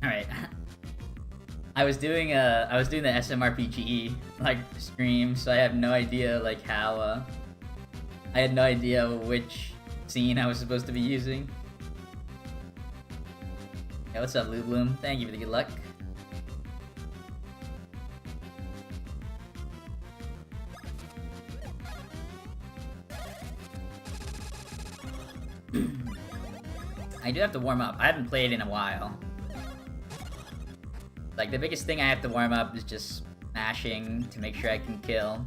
Alright. I was doing the SMRPG like stream, so I have no idea like how I had no idea which scene I was supposed to be using. Yeah, what's up, Lou Bloom? Thank you for the good luck. I do have to warm up. I haven't played in a while. Like, the biggest thing I have to warm up is just smashing to make sure I can kill.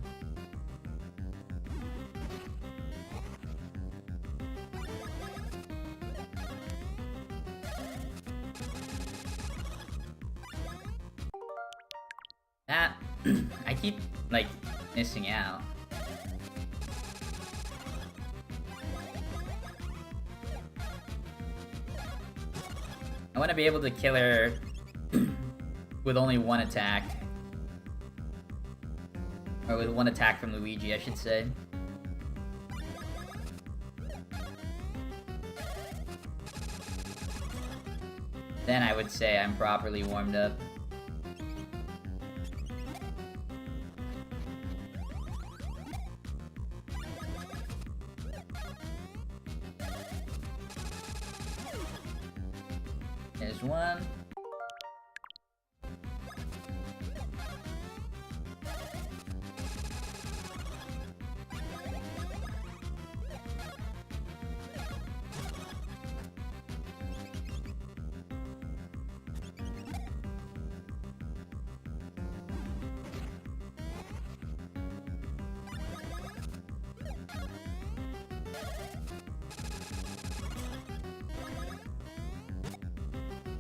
That... I keep, like, missing out. I want to be able to kill her with only one attack. Or with one attack from Luigi, I should say. Then I would say I'm properly warmed up. There's one.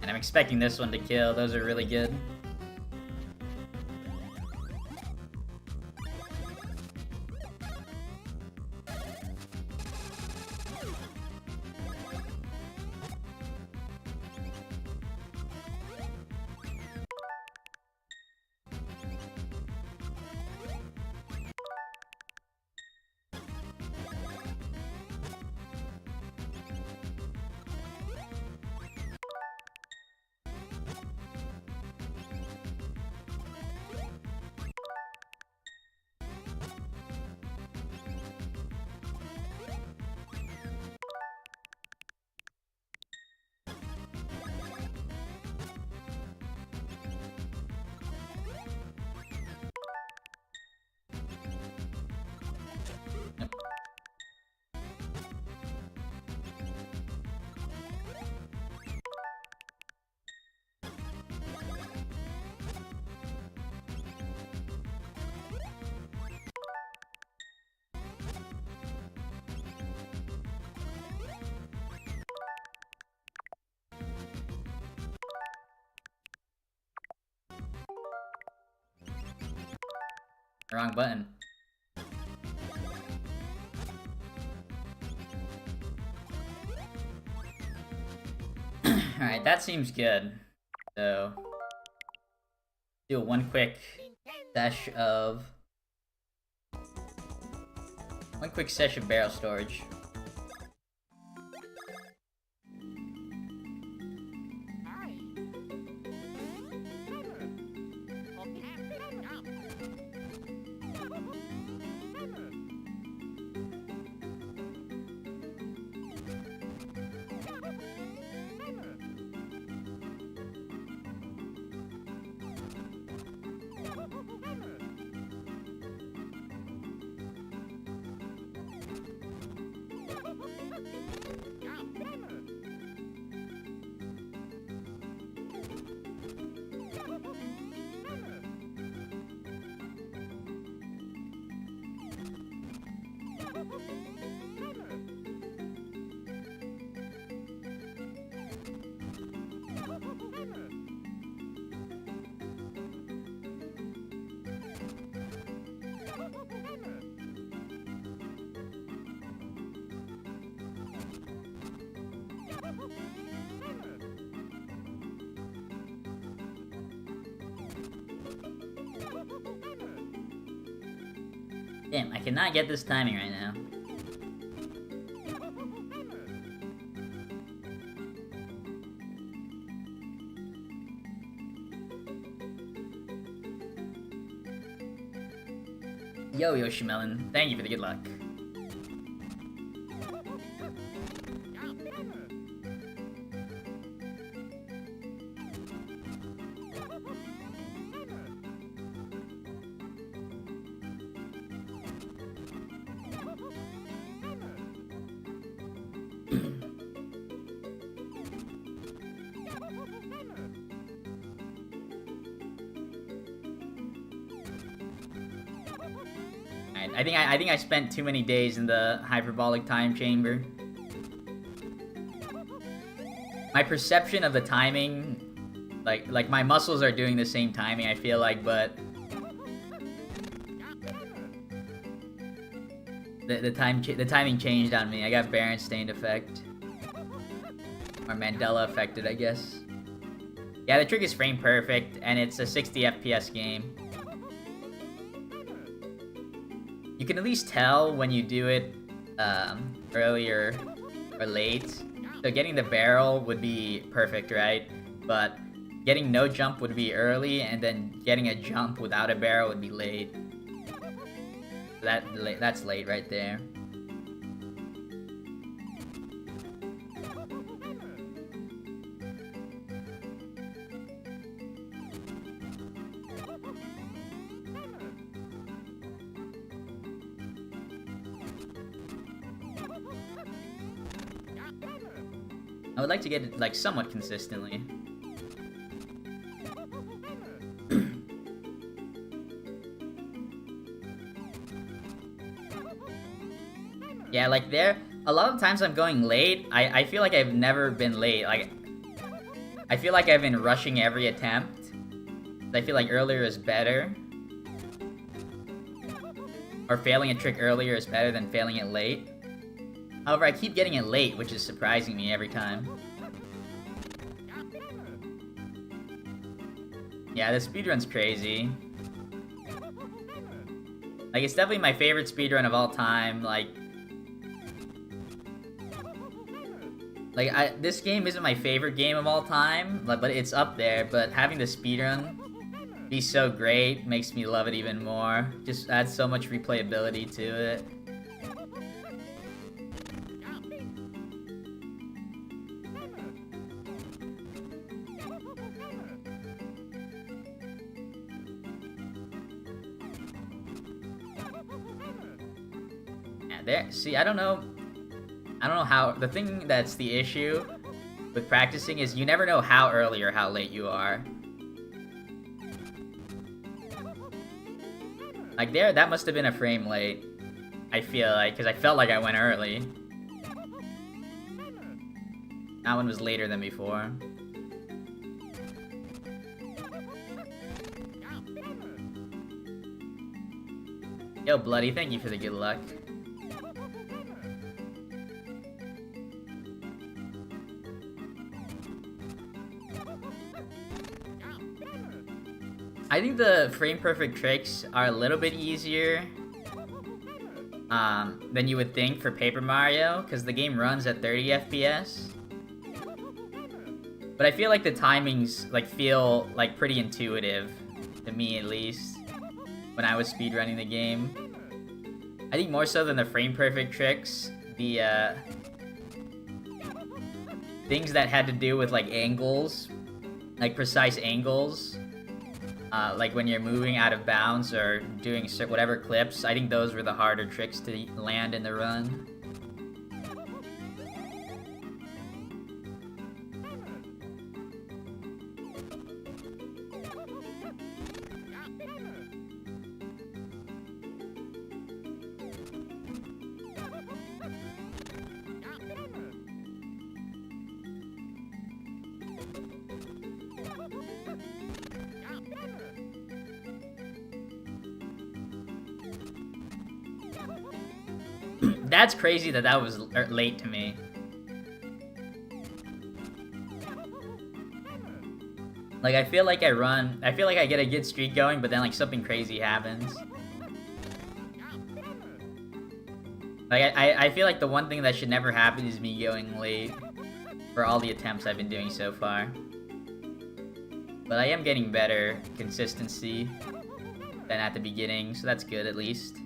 And I'm expecting this one to kill. Those are really good. Wrong button. Alright, that seems good. So... do one quick sesh of... one quick sesh of barrel storage. Damn, I cannot get this timing right now. Yo, Yoshimelon, thank you for the good luck. I think I spent too many days in the hyperbolic time chamber. My perception of the timing, like my muscles are doing the same timing, I feel like, but the timing changed on me. I got Berenstain effect. Or Mandela affected, I guess. Yeah, the trick is frame perfect, and it's a 60 FPS game. You can at least tell when you do it earlier or late. So getting the barrel would be perfect, right? But getting no jump would be early, and then getting a jump without a barrel would be late. That's late right there. I would like to get it, like, somewhat consistently. Yeah, like, a lot of times I'm going late, I feel like I've never been late. Like, I feel like I've been rushing every attempt. I feel like earlier is better. Or failing a trick earlier is better than failing it late. However, I keep getting it late, which is surprising me every time. Yeah, the speedrun's crazy. Like, it's definitely my favorite speedrun of all time. Like, this game isn't my favorite game of all time, but it's up there. But having the speedrun be so great makes me love it even more. Just adds so much replayability to it. See, I don't know how, the thing that's the issue with practicing is you never know how early or how late you are. Like that must have been a frame late, I feel like, because I felt like I went early. That one was later than before. Yo, Bloody, thank you for the good luck. I think the frame perfect tricks are a little bit easier than you would think for Paper Mario, because the game runs at 30 FPS. But I feel like the timings feel like pretty intuitive, to me at least, when I was speedrunning the game. I think more so than the frame perfect tricks, the things that had to do with like angles, like precise angles. Like when you're moving out of bounds or doing whatever clips, I think those were the harder tricks to land in the run. That's crazy that was late to me. Like, I feel like I get a good streak going, but then like something crazy happens. Like, I feel like the one thing that should never happen is me going late for all the attempts I've been doing so far. But I am getting better consistency than at the beginning, so that's good at least.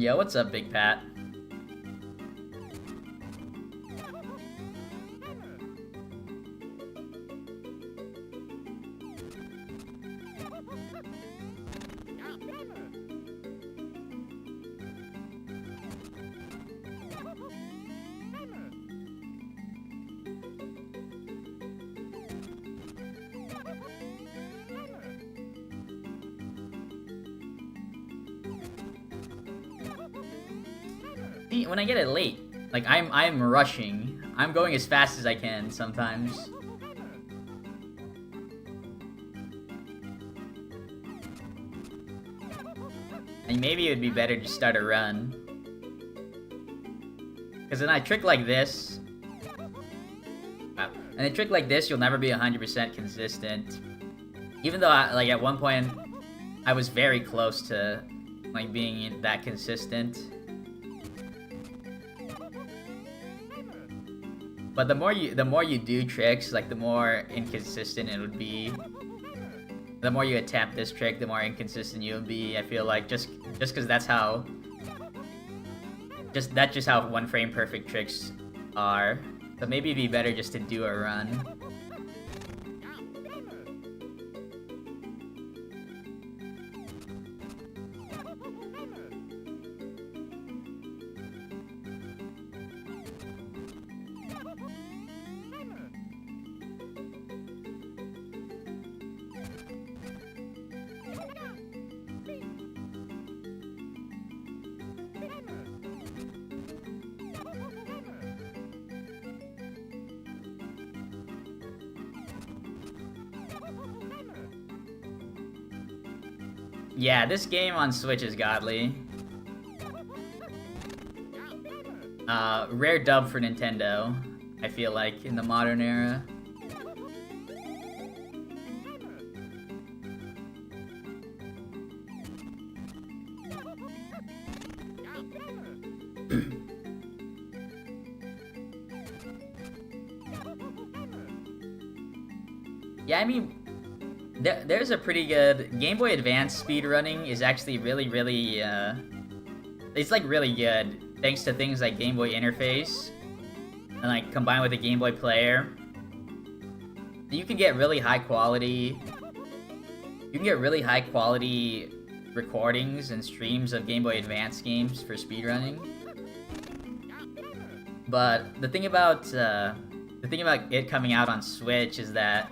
Yo, what's up, Big Pat? See, when I get it late, like I'm rushing. I'm going as fast as I can sometimes. And maybe it would be better to start a run. Because then I trick like this. And a trick like this, you'll never be 100% consistent. Even though, like, at one point, I was very close to, like, being that consistent. But the more you do tricks, like, the more inconsistent it would be. The more you attempt this trick, the more inconsistent you'll be. I feel like just because that's how that's how one frame perfect tricks are. But maybe it'd be better just to do a run. Yeah, this game on Switch is godly. Rare dub for Nintendo, I feel like, in the modern era. Yeah, I mean, there's a pretty good Game Boy Advance speedrunning is actually really it's like really good thanks to things like Game Boy interface and like combined with a Game Boy player. You can get really high quality recordings and streams of Game Boy Advance games for speedrunning. But the thing about it coming out on Switch is that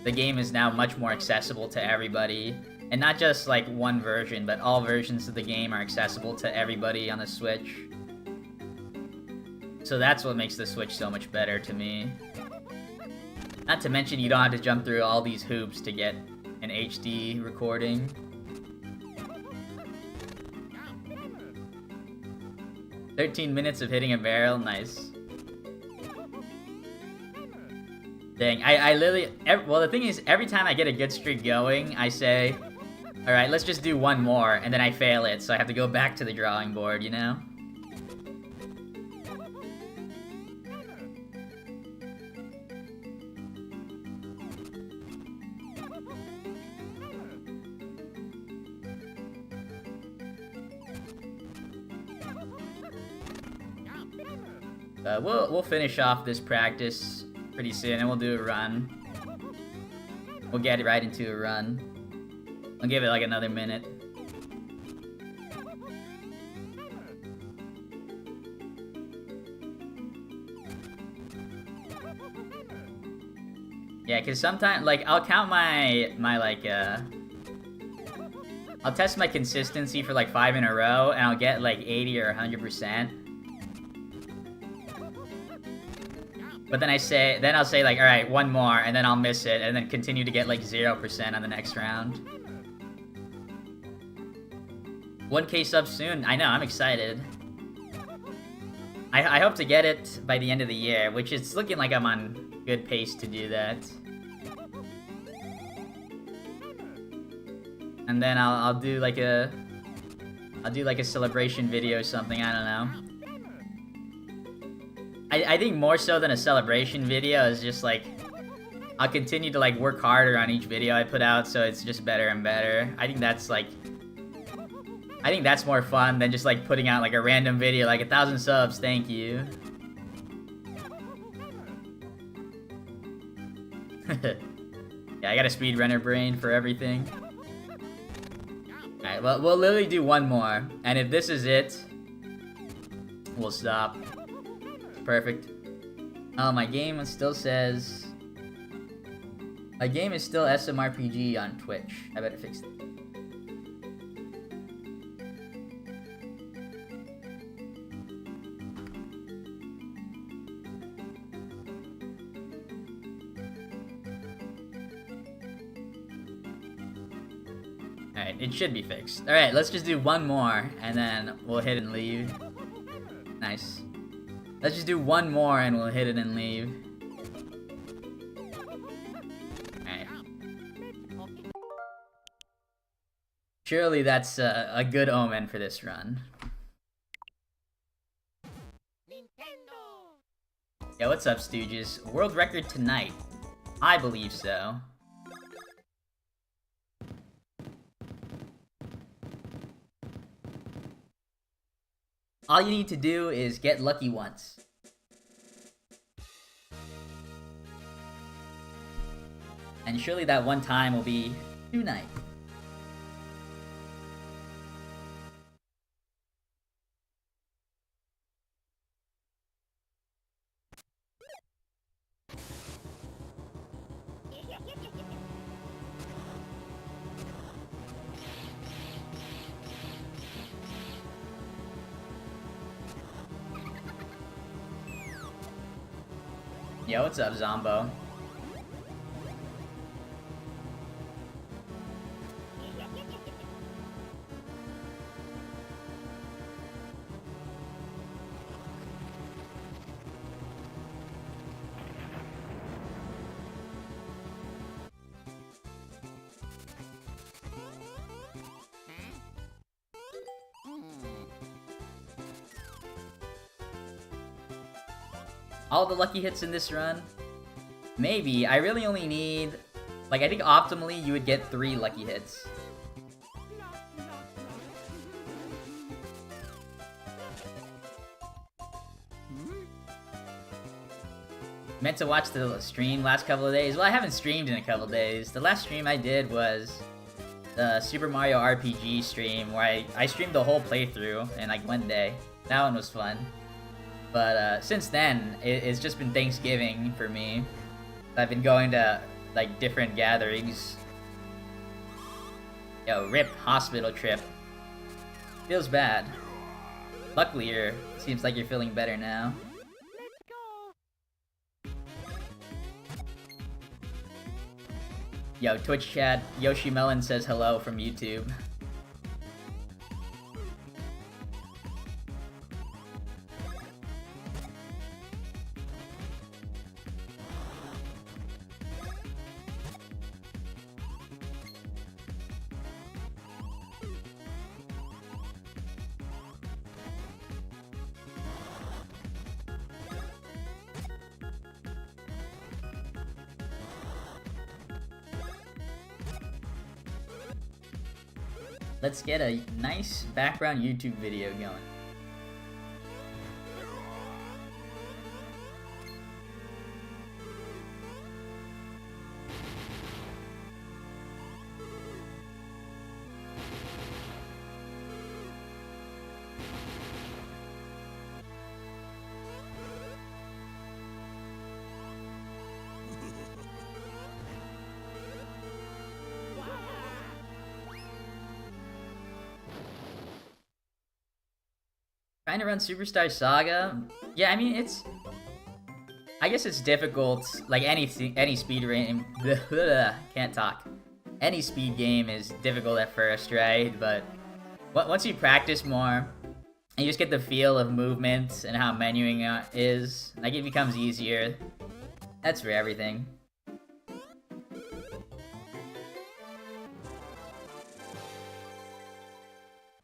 the game is now much more accessible to everybody, and not just like one version, but all versions of the game are accessible to everybody on the Switch. So that's what makes the Switch so much better to me. Not to mention you don't have to jump through all these hoops to get an HD recording. "13 minutes of hitting a barrel, nice." Dang, I literally... well, the thing is, every time I get a good streak going, I say, alright, let's just do one more, and then I fail it, so I have to go back to the drawing board, you know? We'll finish off this practice pretty soon, and we'll do a run. We'll get right into a run. I'll give it like another minute. Yeah, cause sometimes, like, I'll count my like, I'll test my consistency for like 5 in a row, and I'll get like 80 or 100%. But then I'll say like, alright, one more, and then I'll miss it, and then continue to get like 0% on the next round. 1K subs soon. I know, I'm excited. I hope to get it by the end of the year, which it's looking like I'm on good pace to do that. And then I'll do like a celebration video or something, I don't know. I think more so than a celebration video is just like, I'll continue to like work harder on each video I put out, so it's just better and better. I think that's I think that's more fun than just like putting out like a random video like 1,000 subs, thank you. Yeah, I got a speedrunner brain for everything. Alright, well, we'll literally do one more. And if this is it, we'll stop. Perfect. Oh, my game still says... My game is still SMRPG on Twitch. I better fix it. Alright, it should be fixed. Alright, let's just do one more, and then we'll hit and leave. Nice. Let's just do one more, and we'll hit it and leave. Alright. Surely that's a good omen for this run. Yo, what's up, Stooges? World record tonight. I believe so. All you need to do is get lucky once. And surely that one time will be tonight. Yo, what's up, Zombo? All the lucky hits in this run? Maybe. I really only need... Like, I think optimally you would get 3 lucky hits. Meant to watch the stream last couple of days. Well, I haven't streamed in a couple of days. The last stream I did was the Super Mario RPG stream where I streamed the whole playthrough in like one day. That one was fun. But since then, it's just been Thanksgiving for me. I've been going to like different gatherings. Yo, rip hospital trip. Feels bad. Luckily, it seems like you're feeling better now. Yo, Twitch chat, Yoshi Melon says hello from YouTube. Let's get a nice background YouTube video going. Trying to run Superstar Saga? Yeah, I mean, I guess it's difficult, like any speed game, can't talk. Any speed game is difficult at first, right? But once you practice more, and you just get the feel of movement and how menuing is, like it becomes easier. That's for everything.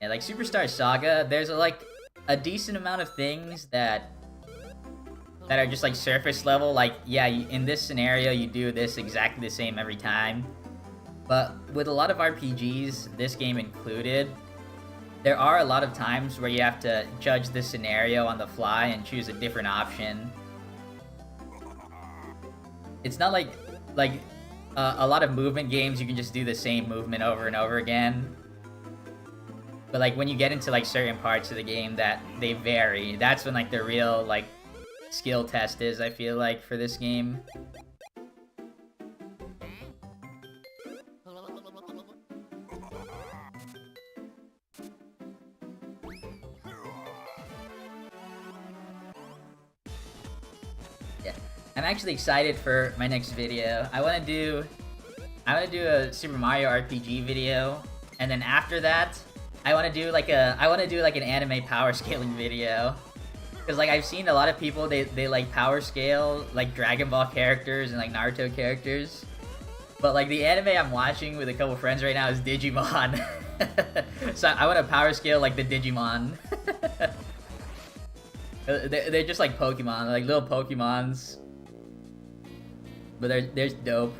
Yeah, like Superstar Saga, there's a decent amount of things that are just like surface level, like yeah, in this scenario you do this exactly the same every time. But with a lot of RPGs, this game included, there are a lot of times where you have to judge the scenario on the fly and choose a different option. It's not like a lot of movement games you can just do the same movement over and over again. But like when you get into like certain parts of the game that they vary, that's when like the real like skill test is, I feel like, for this game. Yeah, I'm actually excited for my next video. I want to do a Super Mario RPG video, and then after that, I want to do like an anime power scaling video. Because like I've seen a lot of people, they like power scale like Dragon Ball characters and like Naruto characters. But like the anime I'm watching with a couple friends right now is Digimon. So I want to power scale like the Digimon. They're just like Pokemon, like little Pokemons. But they're dope.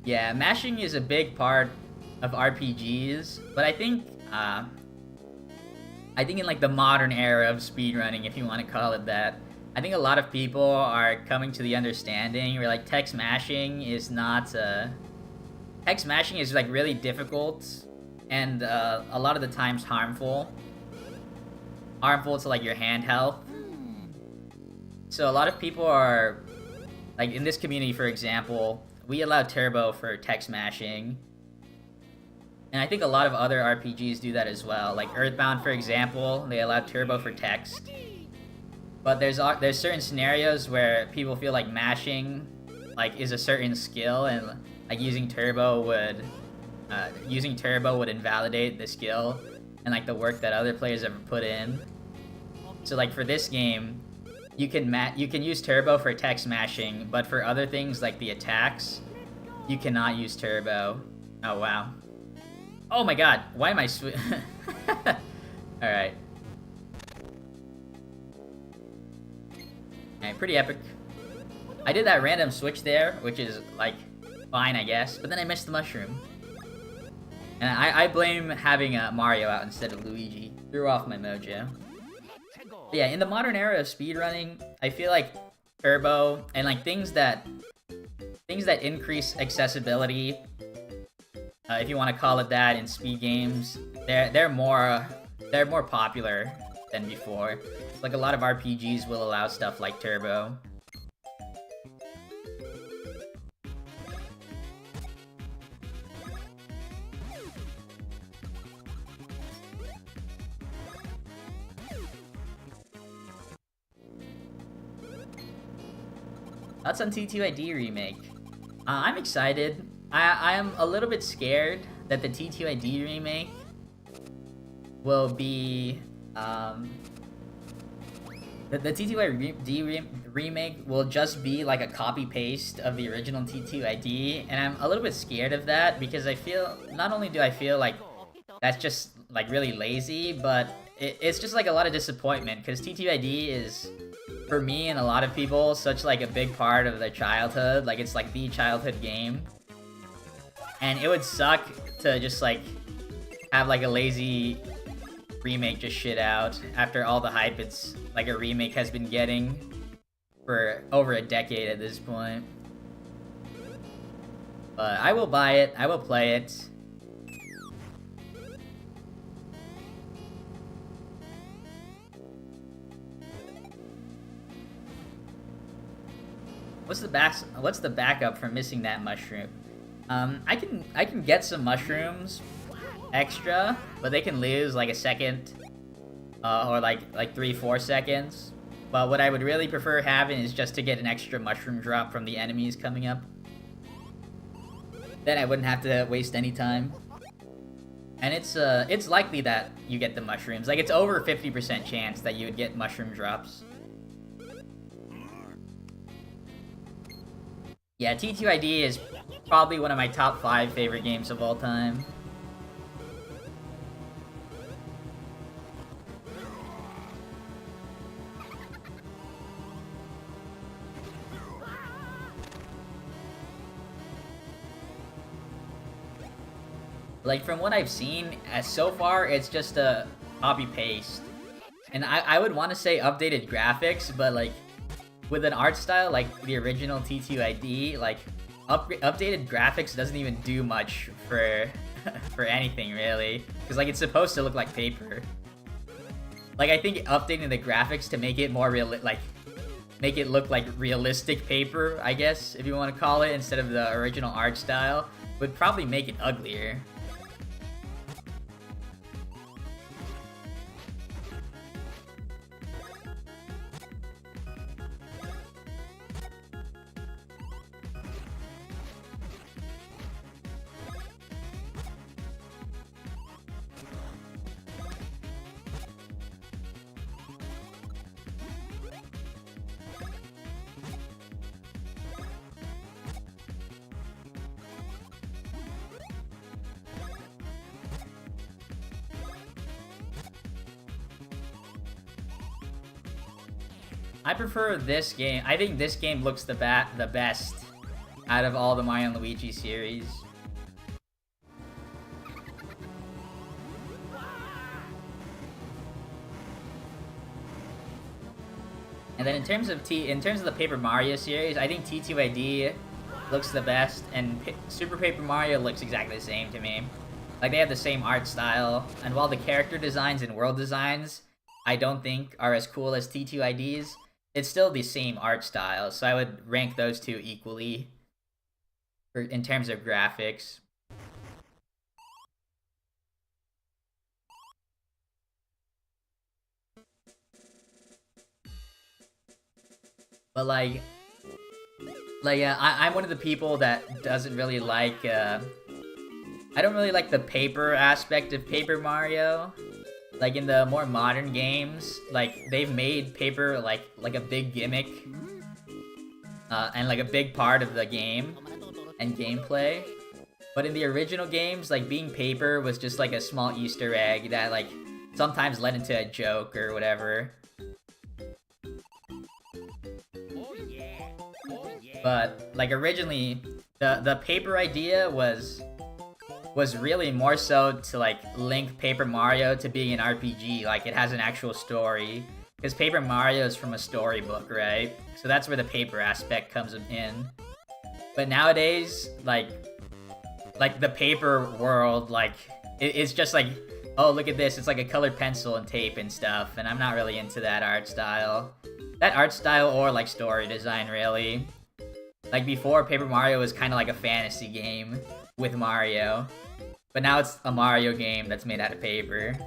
Yeah, mashing is a big part of RPGs, but I think in like the modern era of speedrunning, if you want to call it that, I think a lot of people are coming to the understanding where like text mashing is not text mashing is like really difficult and a lot of the times harmful to like your hand health. So a lot of people are like, in this community for example, we allow turbo for text mashing. And I think a lot of other RPGs do that as well. Like Earthbound, for example, they allow turbo for text. But there's certain scenarios where people feel like mashing like is a certain skill, and like using turbo would invalidate the skill and like the work that other players have put in. So like for this game, you can use turbo for text mashing, but for other things like the attacks, you cannot use turbo. Oh wow. Oh my god, why am I Alright. Alright, pretty epic. I did that random switch there, which is, like, fine, I guess. But then I missed the mushroom. And I blame having Mario out instead of Luigi. Threw off my mojo. But yeah, in the modern era of speedrunning, I feel like turbo and, like, things that increase accessibility, if you want to call it that, in speed games, they're more popular than before. Like a lot of RPGs will allow stuff like turbo. Thoughts on T2ID remake? I'm excited. I am a little bit scared that the T2ID remake will be, the T2ID remake will just be like a copy-paste of the original T2ID, and I'm a little bit scared of that because not only do I feel like that's just like really lazy, but it's just like a lot of disappointment because T2ID is, for me and a lot of people, such like a big part of their childhood. Like it's like the childhood game. And it would suck to just, like, have, like, a lazy remake just shit out after all the hype it's, like, a remake has been getting for over a decade at this point. But I will buy it. I will play it. What's the backup for missing that mushroom? I can get some mushrooms extra, but they can lose like a second, or like 3-4 seconds. But what I would really prefer having is just to get an extra mushroom drop from the enemies coming up. Then I wouldn't have to waste any time. And it's likely that you get the mushrooms. Like it's over 50% chance that you would get mushroom drops. Yeah, T2ID is probably one of my top 5 favorite games of all time. Like, from what I've seen, so far, it's just a copy-paste. And I would want to say updated graphics, but, like, with an art style like the original T2ID, like, updated graphics doesn't even do much for for anything, really. Because, like, it's supposed to look like paper. Like, I think updating the graphics to make it more make it look like realistic paper, I guess, if you want to call it, instead of the original art style, would probably make it uglier. I prefer this game. I think this game looks the best out of all the Mario and Luigi series. And then in terms of the Paper Mario series, I think T2ID looks the best, and Super Paper Mario looks exactly the same to me. Like, they have the same art style, and while the character designs and world designs I don't think are as cool as T2ID's, it's still the same art style, so I would rank those two equally in terms of graphics. But I'm one of the people that doesn't really like, I don't really like the paper aspect of Paper Mario. Like, in the more modern games, like, they've made paper, like a big gimmick, and, like, a big part of the game and gameplay. But in the original games, like, being paper was just, like, a small Easter egg that, like, sometimes led into a joke or whatever. But, like, originally, the paper idea was really more so to, like, link Paper Mario to being an RPG. Like, it has an actual story. Because Paper Mario is from a storybook, right? So that's where the paper aspect comes in. But nowadays, like the paper world, like, it's just like, oh, look at this, it's like a colored pencil and tape and stuff, and I'm not really into that art style. That art style or, like, story design, really. Like, before, Paper Mario was kind of like a fantasy game with Mario. But now it's a Mario game that's made out of paper.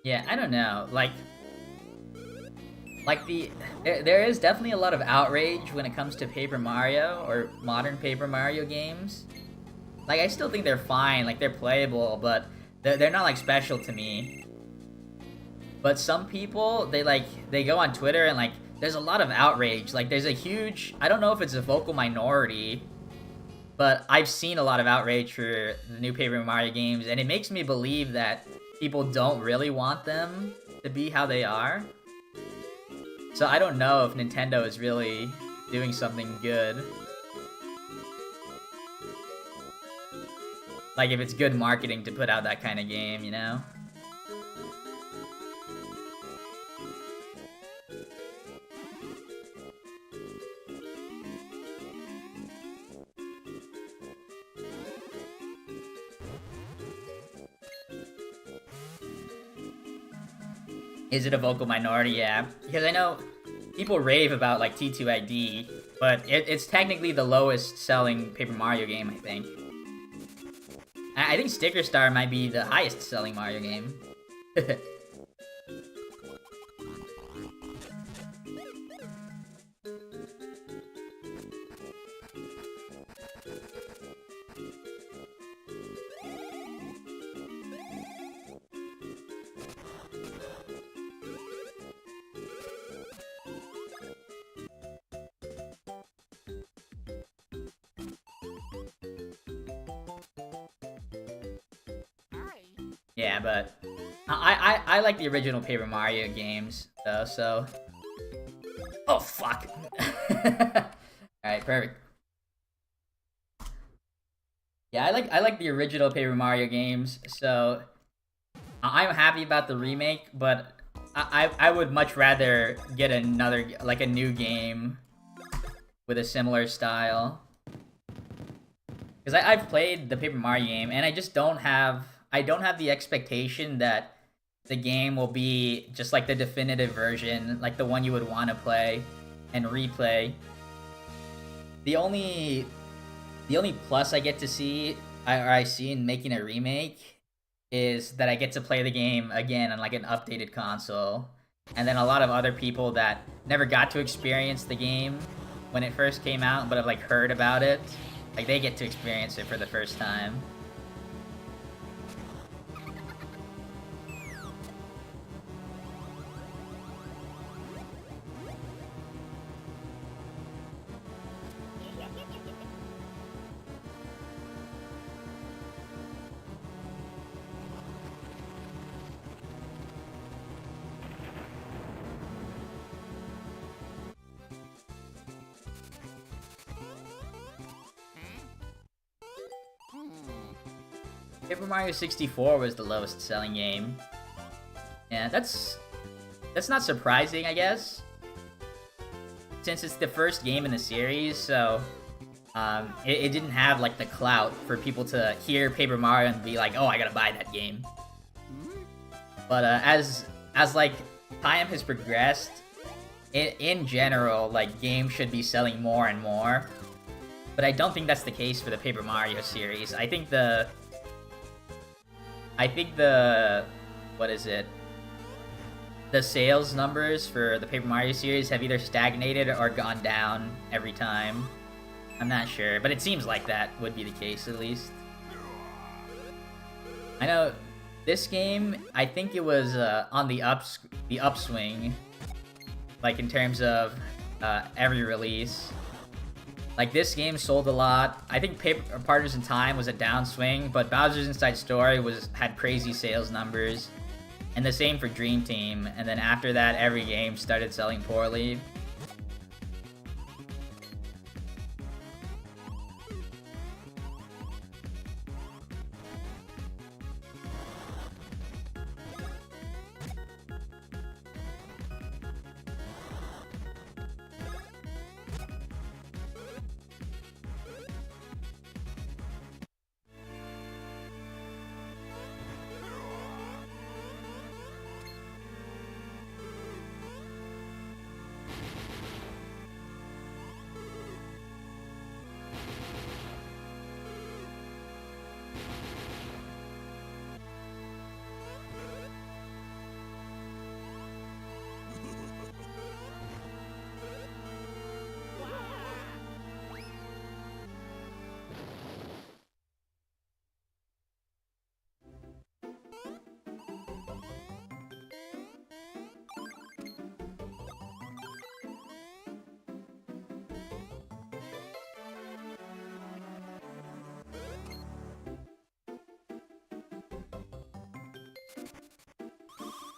Yeah, I don't know, there is definitely a lot of outrage when it comes to Paper Mario, or modern Paper Mario games. Like, I still think they're fine, like, they're playable, but they're not, like, special to me. But some people, they go on Twitter and, like, there's a lot of outrage. Like, there's a huge, I don't know if it's a vocal minority, but I've seen a lot of outrage for the new Paper Mario games, and it makes me believe that people don't really want them to be how they are. So I don't know if Nintendo is really doing something good. Like, if it's good marketing to put out that kind of game, you know? Is it a vocal minority? Yeah. Because I know people rave about, like, T2ID, but it's technically the lowest selling Paper Mario game, I think. I think Sticker Star might be the highest selling Mario game. Yeah, but I like the original Paper Mario games though, so. Oh fuck. Alright, perfect. Yeah, I like the original Paper Mario games, so I'm happy about the remake, but I would much rather get another, like a new game with a similar style. Because I've played the Paper Mario game, and I just don't have the expectation that the game will be just like the definitive version, like the one you would want to play and replay. The only plus I get to see, or I see in making a remake, is that I get to play the game again on like an updated console. And then a lot of other people that never got to experience the game when it first came out, but have like heard about it, like they get to experience it for the first time. Paper Mario 64 was the lowest selling game. Yeah, that's not surprising, I guess, since it's the first game in the series. So it didn't have like the clout for people to hear Paper Mario and be like, oh, I gotta buy that game. But as like time has progressed, in general, like games should be selling more and more. But I don't think that's the case for the Paper Mario series. I think the what is it? The sales numbers for the Paper Mario series have either stagnated or gone down every time. I'm not sure, but it seems like that would be the case at least. I know this game, I think it was on the upswing, like in terms of every release. Like, this game sold a lot. I think Partners in Time was a downswing, but Bowser's Inside Story had crazy sales numbers. And the same for Dream Team. And then after that, every game started selling poorly.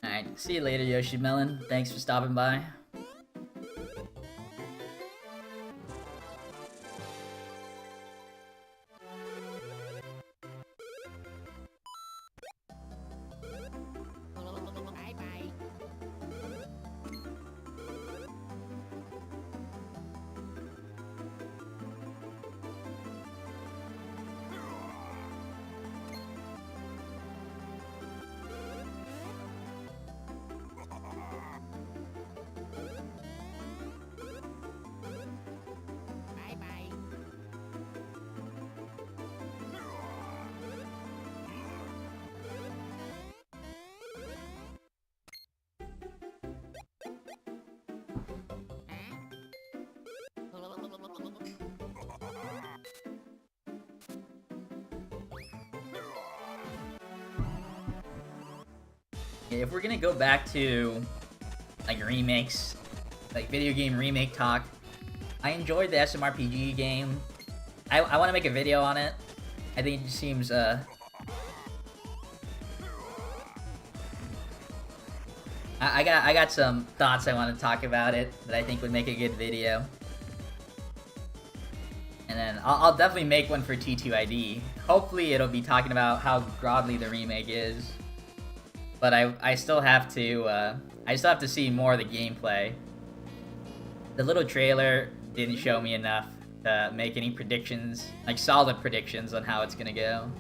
Alright, see you later, Yoshi Melon. Thanks for stopping by. if we're gonna go back to like remakes, like video game remake talk, I enjoyed the SMRPG game. I want to make a video on it. I think it just seems I got some thoughts I want to talk about it that I think would make a good video. And then I'll definitely make one for T2ID. Hopefully it'll be talking about how godly the remake is. But I still have to see more of the gameplay. The little trailer didn't show me enough to make any predictions, like solid predictions on how it's gonna go.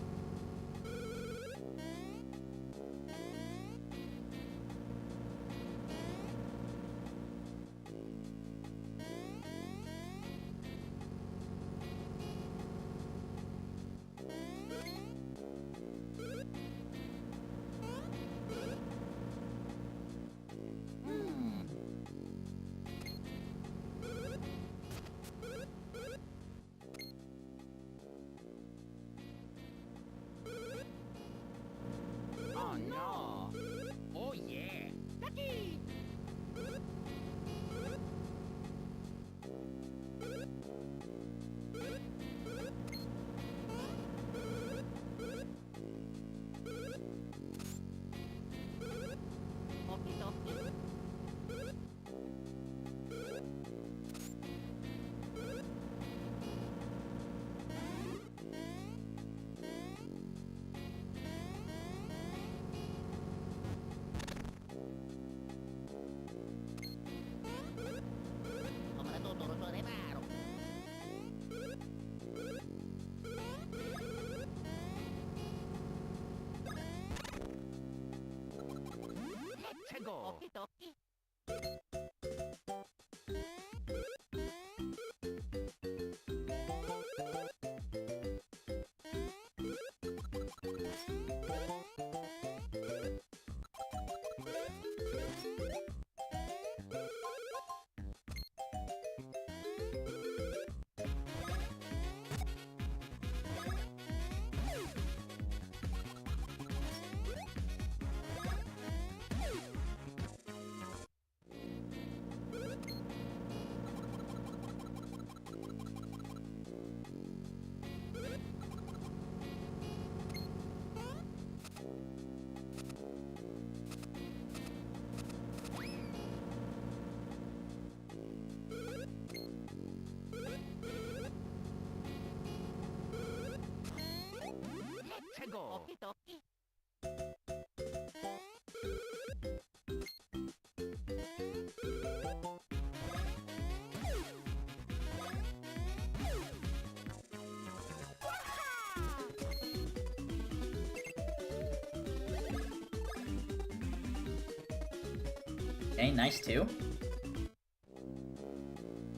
Okay, nice 2.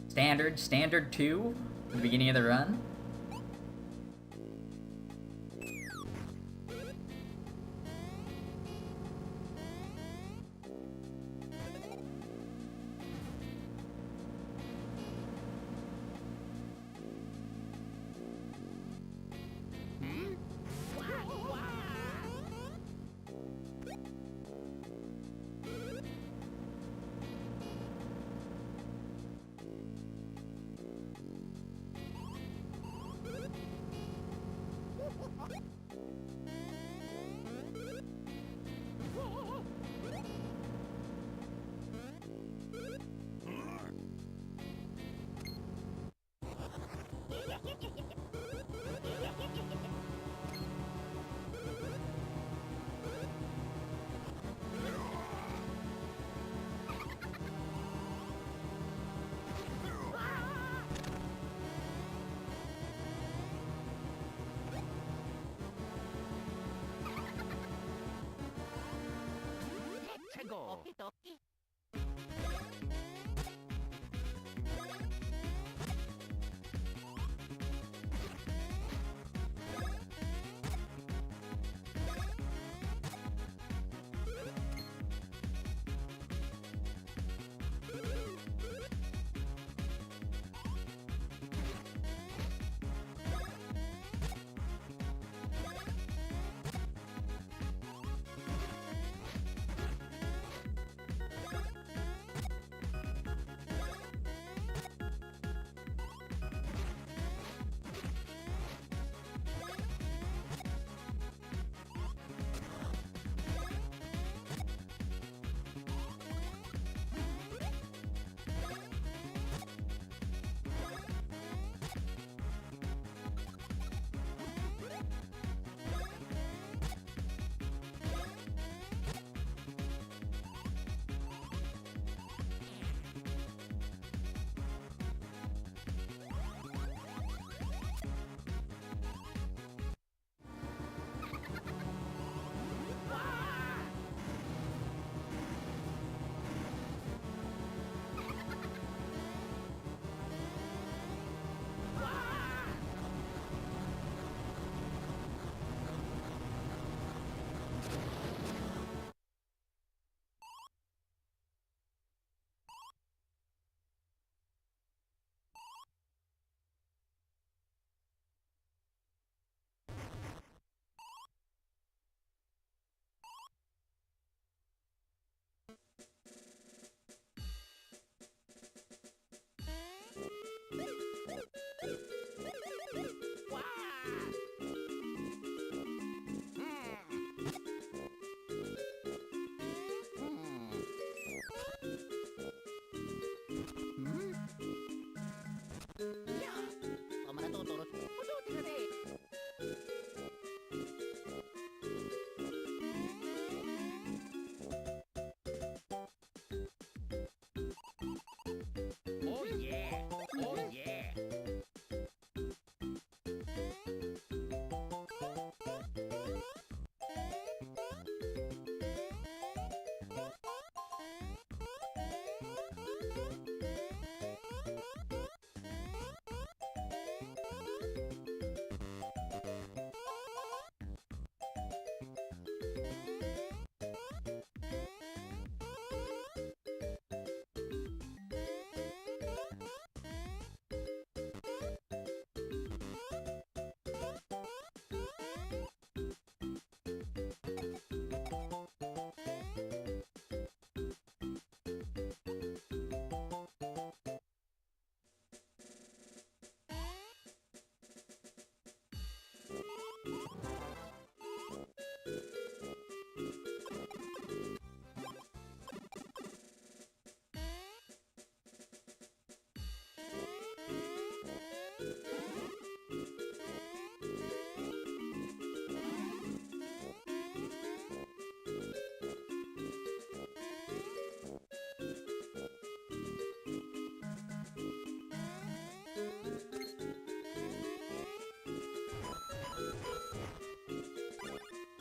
Standard 2 at the beginning of the run.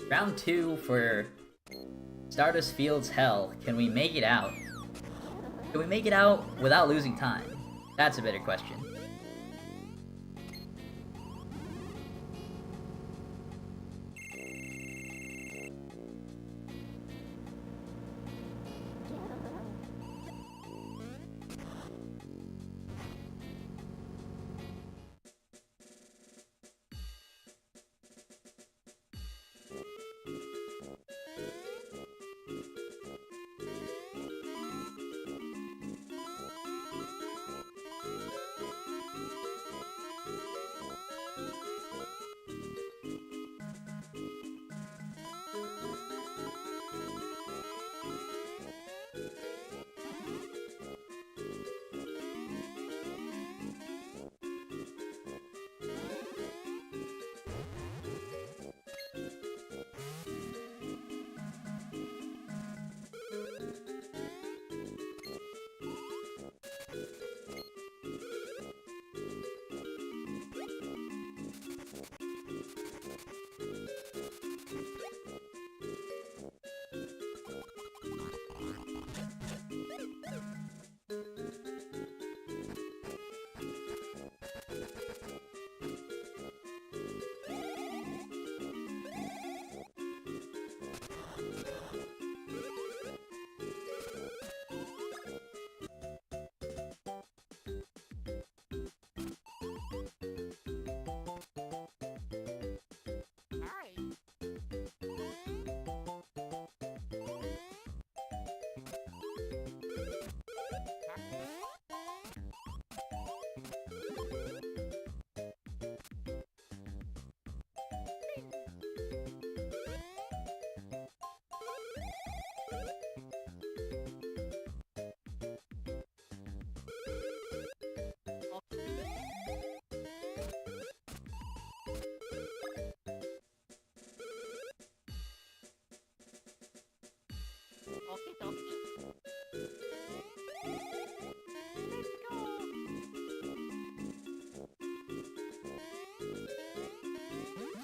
Round 2 for Stardust Field's Hell. Can we make it out? Can we make it out without losing time? That's a better question.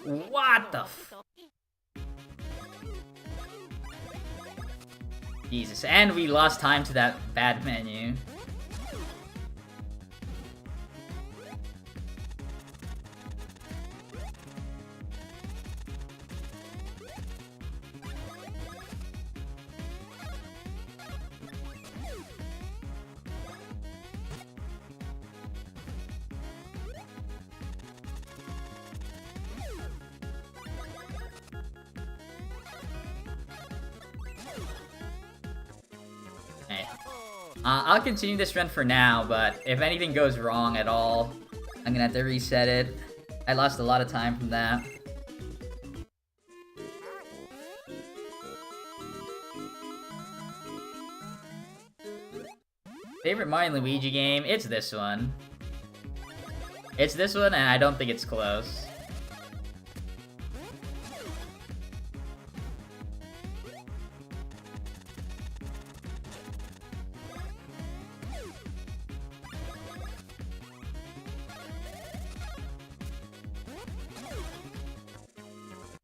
What the f- Jesus, and we lost time to that bad menu. I'll continue this run for now, but if anything goes wrong at all, I'm gonna have to reset it. I lost a lot of time from that. Favorite Mario and Luigi game? It's this one. It's this one, and I don't think it's close.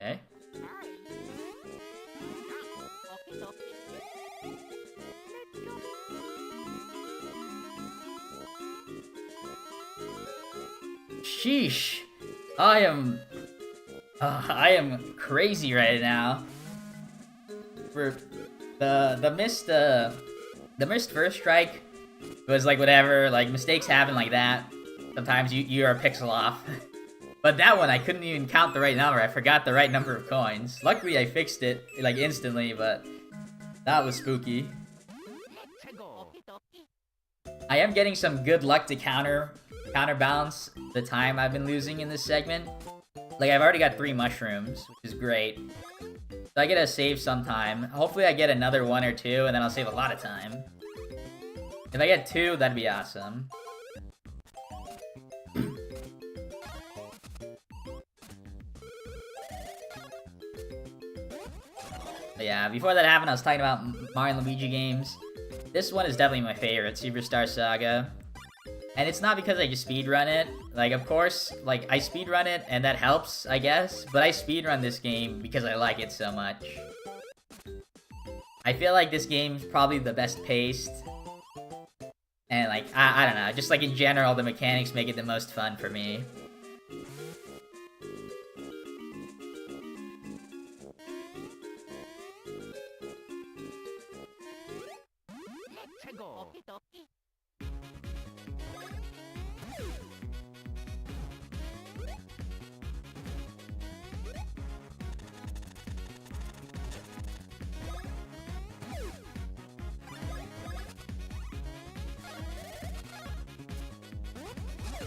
Okay. Sheesh. I am crazy right now. For the missed first strike was like whatever, like mistakes happen like that. Sometimes you are a pixel off. But that one I couldn't even count the right number. I forgot the right number of coins. Luckily I fixed it like instantly, but that was spooky. I am getting some good luck to counterbalance the time I've been losing in this segment. Like, I've already got 3 mushrooms, which is great. So I get to save some time. Hopefully I get another 1 or 2, and then I'll save a lot of time. If I get 2, that'd be awesome. But yeah, before that happened, I was talking about Mario and Luigi games. This one is definitely my favorite, Superstar Saga. And it's not because I just speedrun it. Like, of course, like, I speedrun it, and that helps, I guess. But I speedrun this game because I like it so much. I feel like this game's probably the best paced. And, like, I don't know. Just, like, in general, the mechanics make it the most fun for me.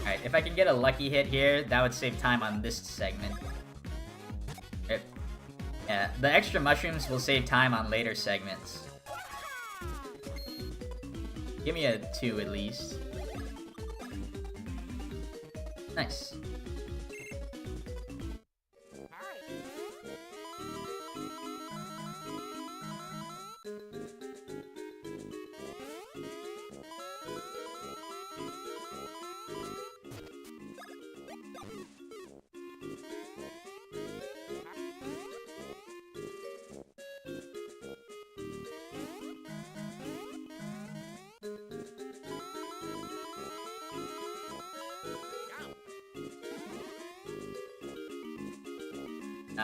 Alright, if I can get a lucky hit here, that would save time on this segment. Yeah, the extra mushrooms will save time on later segments. Give me a 2 at least. Nice.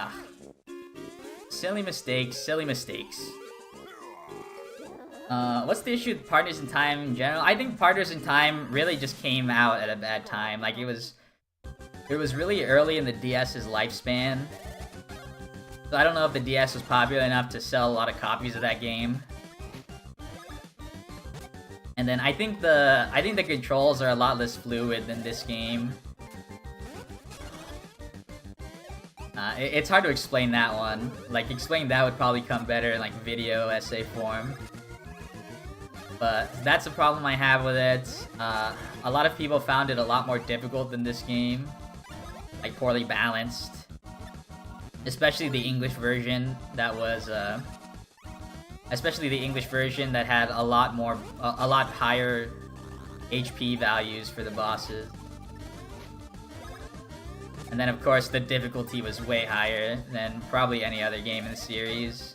Ah. Silly mistakes, silly mistakes. What's the issue with Partners in Time in general? I think Partners in Time really just came out at a bad time. Like, it was really early in the DS's lifespan. So I don't know if the DS was popular enough to sell a lot of copies of that game. And then I think the controls are a lot less fluid than this game. It's hard to explain that one. Like, explaining that would probably come better in, like, video essay form. But that's a problem I have with it. A lot of people found it a lot more difficult than this game. Like, poorly balanced. Especially the English version that was, especially the English version that had a lot higher HP values for the bosses. And then, of course, the difficulty was way higher than probably any other game in the series.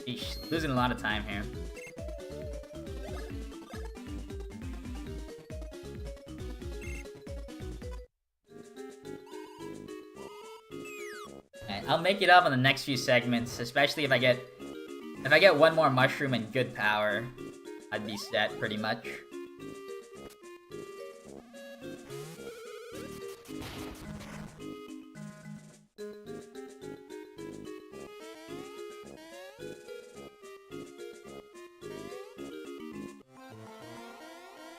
Eesh, losing a lot of time here. I'll make it up on the next few segments, especially if I get one more mushroom and good power, I'd be set pretty much.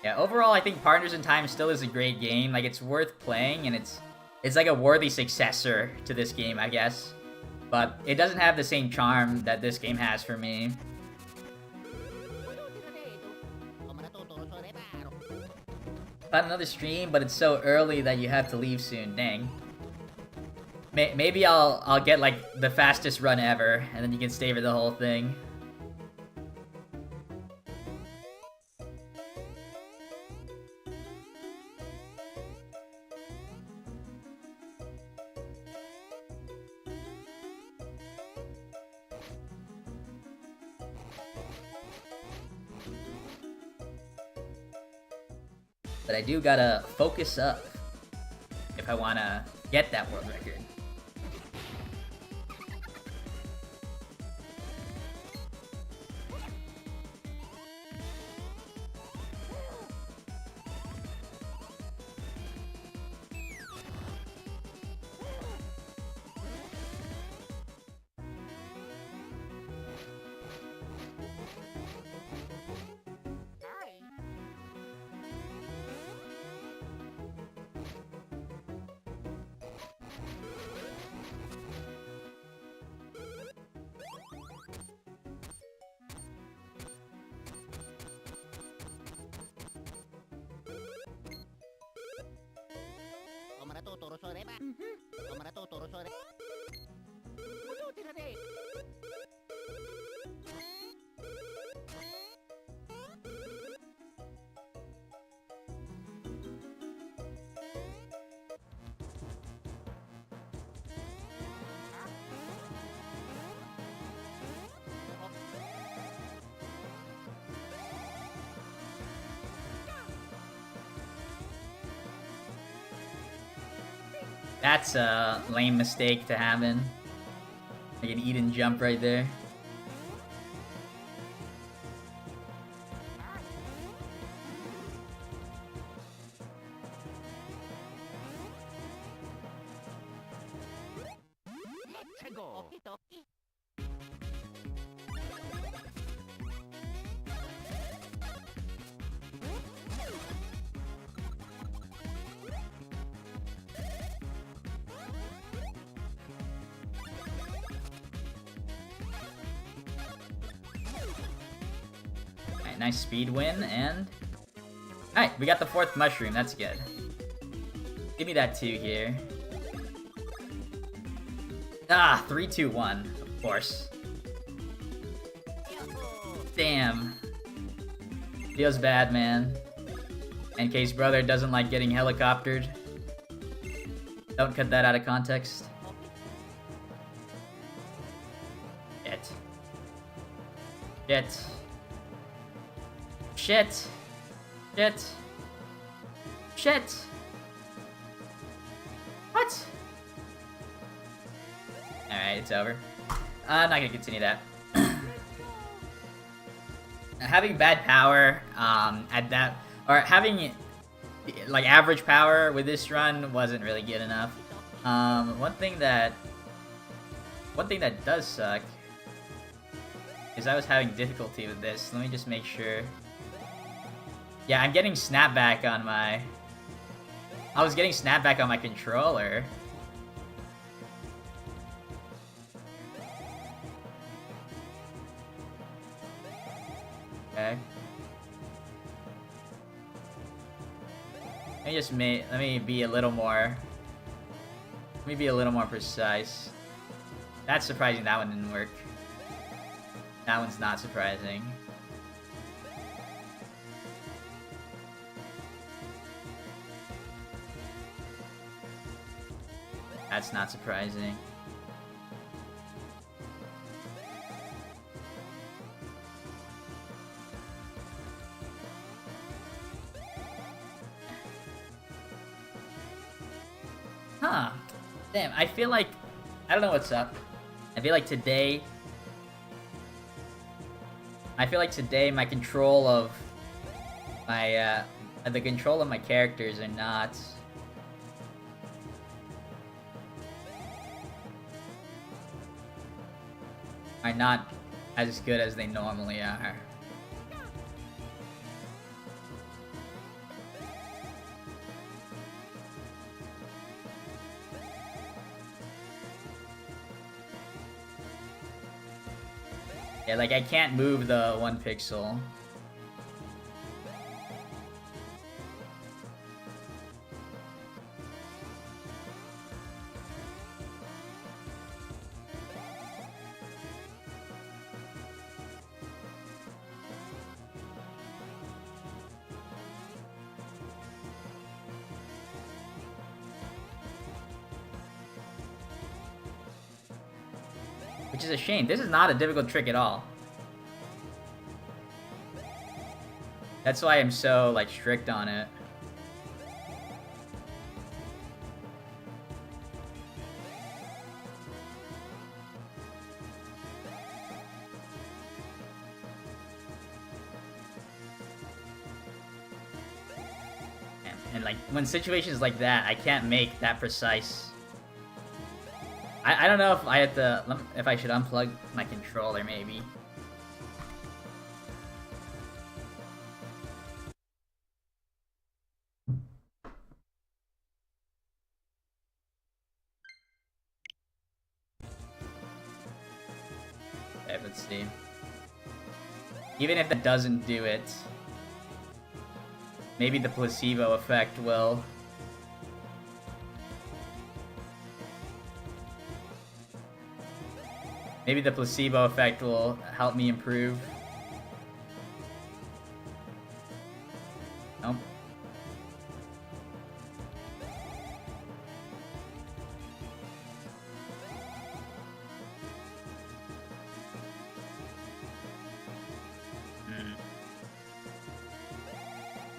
Yeah, overall I think Partners in Time still is a great game. Like, it's worth playing, and it's like a worthy successor to this game, I guess. But it doesn't have the same charm that this game has for me. Got another stream, but it's so early that you have to leave soon. Dang. Maybe I'll get, like, the fastest run ever, and then you can stay for the whole thing. But I do gotta focus up if I wanna get that world record. That's a lame mistake to happen. Like an eat and jump right there. Alright, nice speed win, and... Alright, we got the 4th mushroom, that's good. Give me that 2 here. Ah, 3, 2, 1, of course. Damn. Feels bad, man. NK's brother doesn't like getting helicoptered. Don't cut that out of context. Shit. Shit. Shit. Shit. What? Alright, it's over. I'm not gonna continue that. Having bad power, at that, or having, like, average power with this run wasn't really good enough. One thing that does suck is I was having difficulty with this. Let me just make sure. Yeah, I'm getting snapback on my... I was getting snapback on my controller. Okay. Let me be a little more... Let me be a little more precise. That's surprising that one didn't work. That one's not surprising. That's not surprising. Huh. Damn, I feel like... I don't know what's up. I feel like today my control of my, the control of my characters are not as good as they normally are. Yeah, like I can't move the 1 pixel. Which is a shame. This is not a difficult trick at all. That's why I'm so, like, strict on it. And like, when situations like that, I can't make that precise. I don't know if I have to, if I should unplug my controller, maybe. Okay, let's see. Even if that doesn't do it, maybe the placebo effect will Maybe the placebo effect will help me improve. Nope.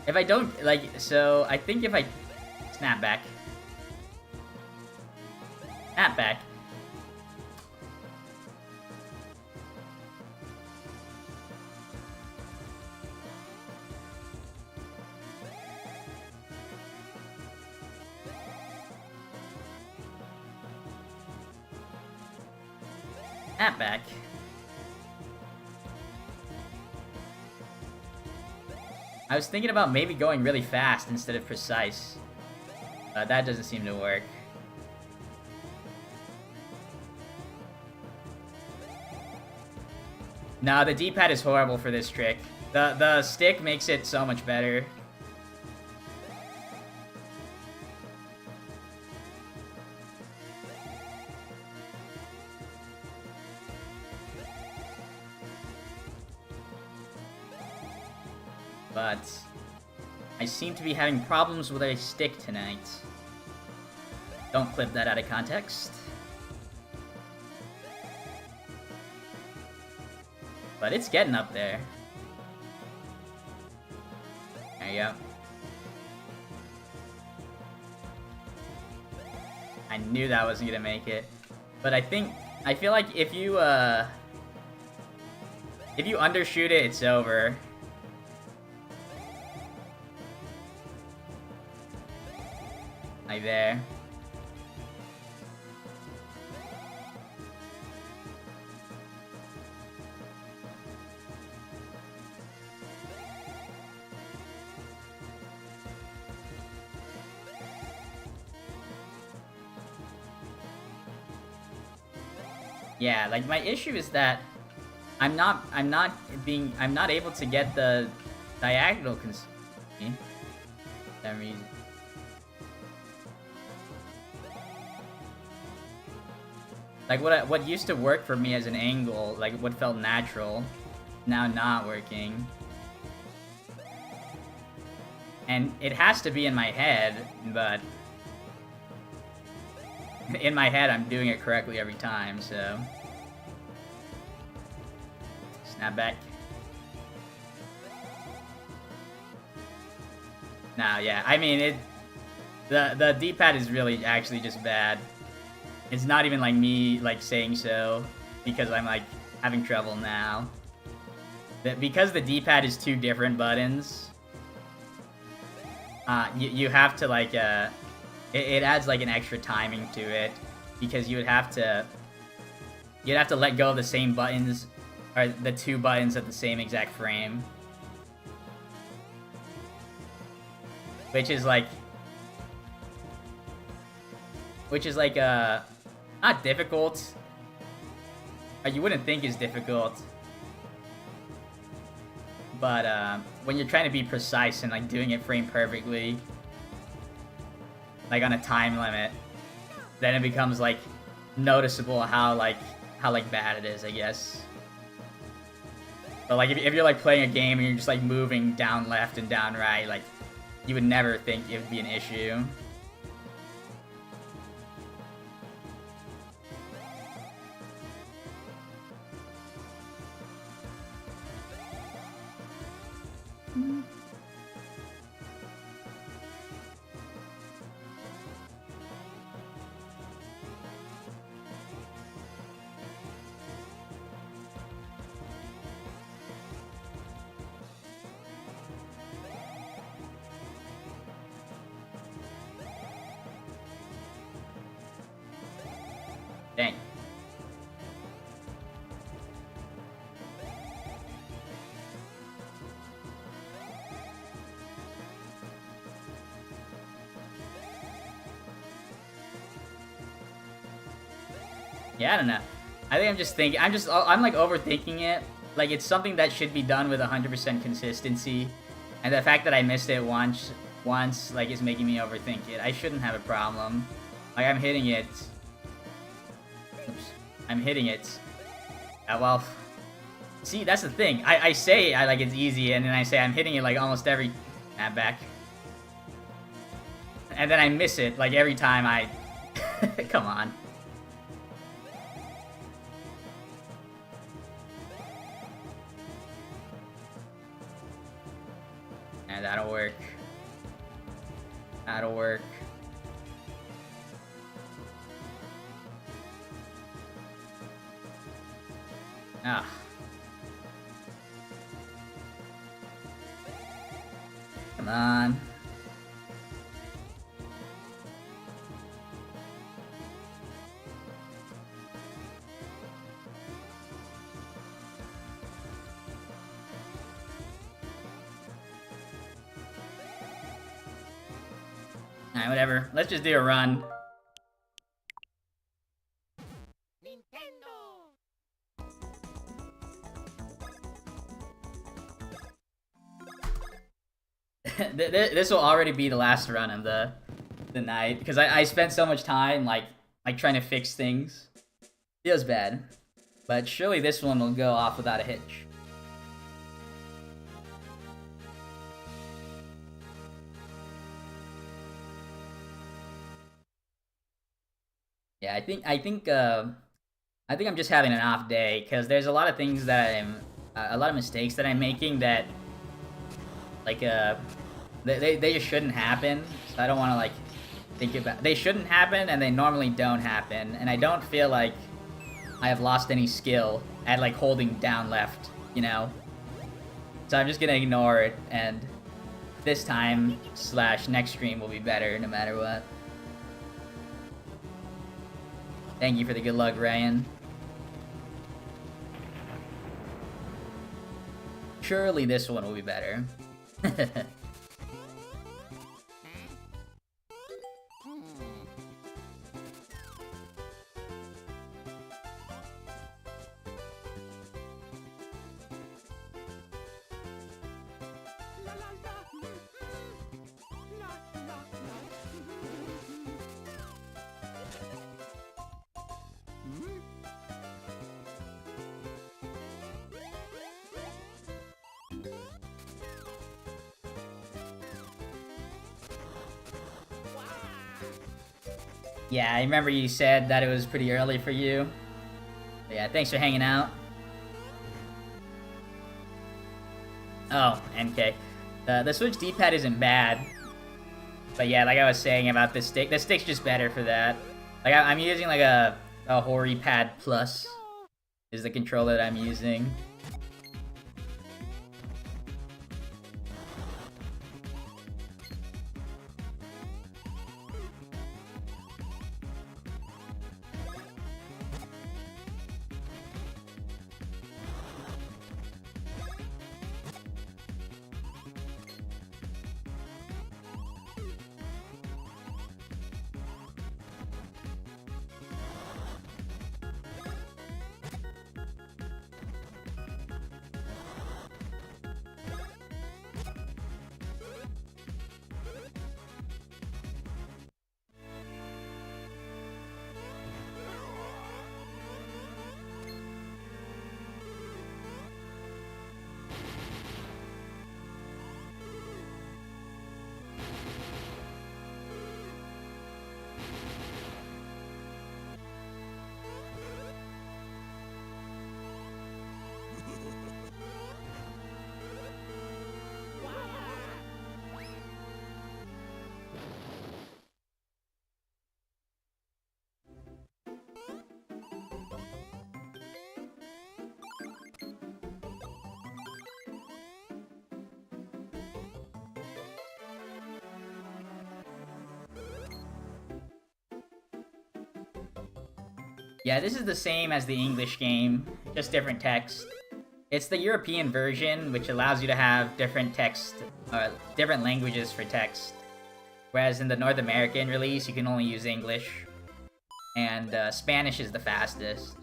If I don't, like, so I think if I snap back. Snap back. Snap back. I was thinking about maybe going really fast instead of precise. That doesn't seem to work. No, the D-pad is horrible for this trick. The stick makes it so much better. But I seem to be having problems with a stick tonight. Don't clip that out of context. But it's getting up there. There you go. I knew that wasn't gonna make it. But I feel like if you undershoot it, it's over. Like there. Yeah, like my issue is that I'm not able to get the diagonal for some reason. Like what used to work for me as an angle, like what felt natural, now not working. And it has to be in my head, but in my head I'm doing it correctly every time, so. Snap back. Nah, yeah, I mean, the D-pad is really actually just bad. It's not even like me like saying so, because I'm like having trouble now. Because the D-pad is two different buttons, you have to like it adds like an extra timing to it, because you'd have to let go of the same buttons, or the two buttons at the same exact frame, which is like not difficult. You wouldn't think is difficult, but when you're trying to be precise and like doing it frame perfectly, like on a time limit, then it becomes like noticeable how bad it is, I guess. But like if you're like playing a game and you're just like moving down left and down right, like you would never think it would be an issue. Dang. Yeah, I don't know. I think I'm like overthinking it. Like, it's something that should be done with 100% consistency. And the fact that I missed it once, like, is making me overthink it. I shouldn't have a problem. Like, I'm hitting it. Oops. I'm hitting it Yeah, well, see, that's the thing. I say I like it's easy, and then I say I'm hitting it like almost every back, and then I miss it like every time I. Come on. And that'll work. That'll work. Ah. Come on. Alright, whatever. Let's just do a run. This will already be the last run of the night because I spent so much time like trying to fix things. Feels bad, but surely this one will go off without a hitch. Yeah, I think I'm just having an off day because there's a lot of things that a lot of mistakes that I'm making that like they just shouldn't happen. So I don't want to like think about. They shouldn't happen, and they normally don't happen. And I don't feel like I have lost any skill at like holding down left, you know. So I'm just gonna ignore it, and this time / next stream will be better no matter what. Thank you for the good luck, Ryan. Surely this one will be better. Yeah, I remember you said that it was pretty early for you. But yeah, thanks for hanging out. Oh, NK. The Switch D-pad isn't bad. But yeah, like I was saying about this stick, the stick's just better for that. Like I'm using like a Hori Pad Plus is the controller that I'm using. Yeah, this is the same as the English game, just different text. It's the European version, which allows you to have different text, different languages for text. Whereas in the North American release, you can only use English. And Spanish is the fastest.